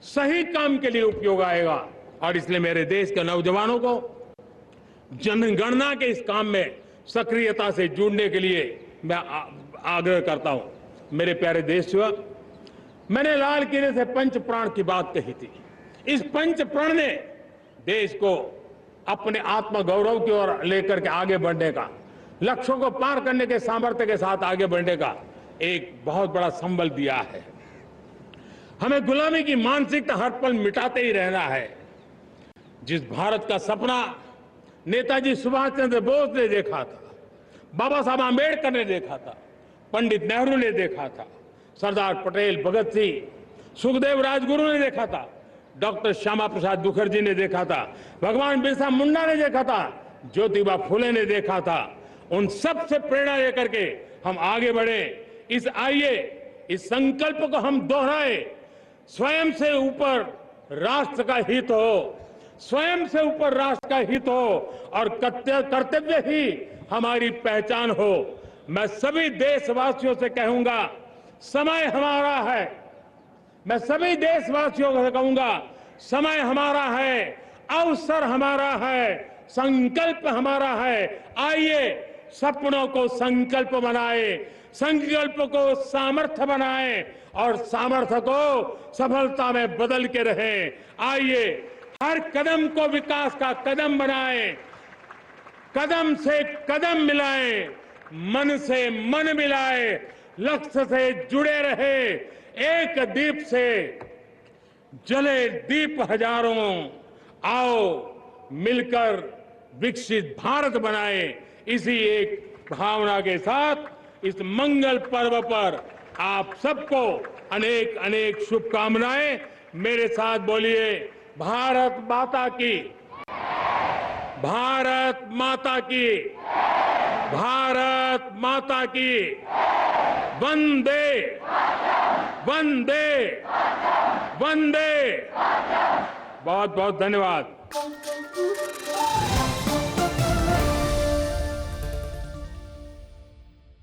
सही काम के लिए उपयोग आएगा। और इसलिए मेरे देश के नौजवानों को जनगणना के इस काम में सक्रियता से जुड़ने के लिए मैं आग्रह करता हूं। मेरे प्यारे देशवासियों, मैंने लाल किले से पंच प्राण की बात कही थी। इस पंच प्राण ने देश को अपने आत्मगौरव की ओर लेकर के आगे बढ़ने का, लक्ष्यों को पार करने के सामर्थ्य के साथ आगे बढ़ने का एक बहुत बड़ा संबल दिया है। हमें गुलामी की मानसिकता हर पल मिटाते ही रहना है। जिस भारत का सपना नेताजी सुभाष चंद्र बोस ने देखा था, बाबा साहब आंबेडकर ने देखा था, पंडित नेहरू ने देखा था, सरदार पटेल, भगत सिंह, सुखदेव राजगुरु ने देखा था, डॉक्टर श्यामा प्रसाद मुखर्जी ने देखा था, भगवान बिरसा मुंडा ने देखा था, ज्योतिबा फुले ने देखा था, उन सब से प्रेरणा लेकर के हम आगे बढ़े। इस संकल्प को हम दोहराए, स्वयं से ऊपर राष्ट्र का हित हो, स्वयं से ऊपर राष्ट्र का हित हो और कर्तव्य ही हमारी पहचान हो। मैं सभी देशवासियों से कहूंगा, समय हमारा है। मैं सभी देशवासियों से कहूंगा, समय हमारा है, अवसर हमारा है, संकल्प हमारा है। आइए सपनों को संकल्प बनाए, संकल्प को सामर्थ्य बनाए और सामर्थ्य को सफलता में बदल के रहें। आइए हर कदम को विकास का कदम बनाएं, कदम से कदम मिलाएं, मन से मन मिलाएं, लक्ष्य से जुड़े रहे। एक दीप से जले दीप हजारों, आओ मिलकर विकसित भारत बनाएं। इसी एक भावना के साथ इस मंगल पर्व पर आप सबको अनेक अनेक शुभकामनाएं। मेरे साथ बोलिए, भारत माता की, भारत माता की, भारत माता की, वंदे वंदे वंदे। बहुत बहुत धन्यवाद।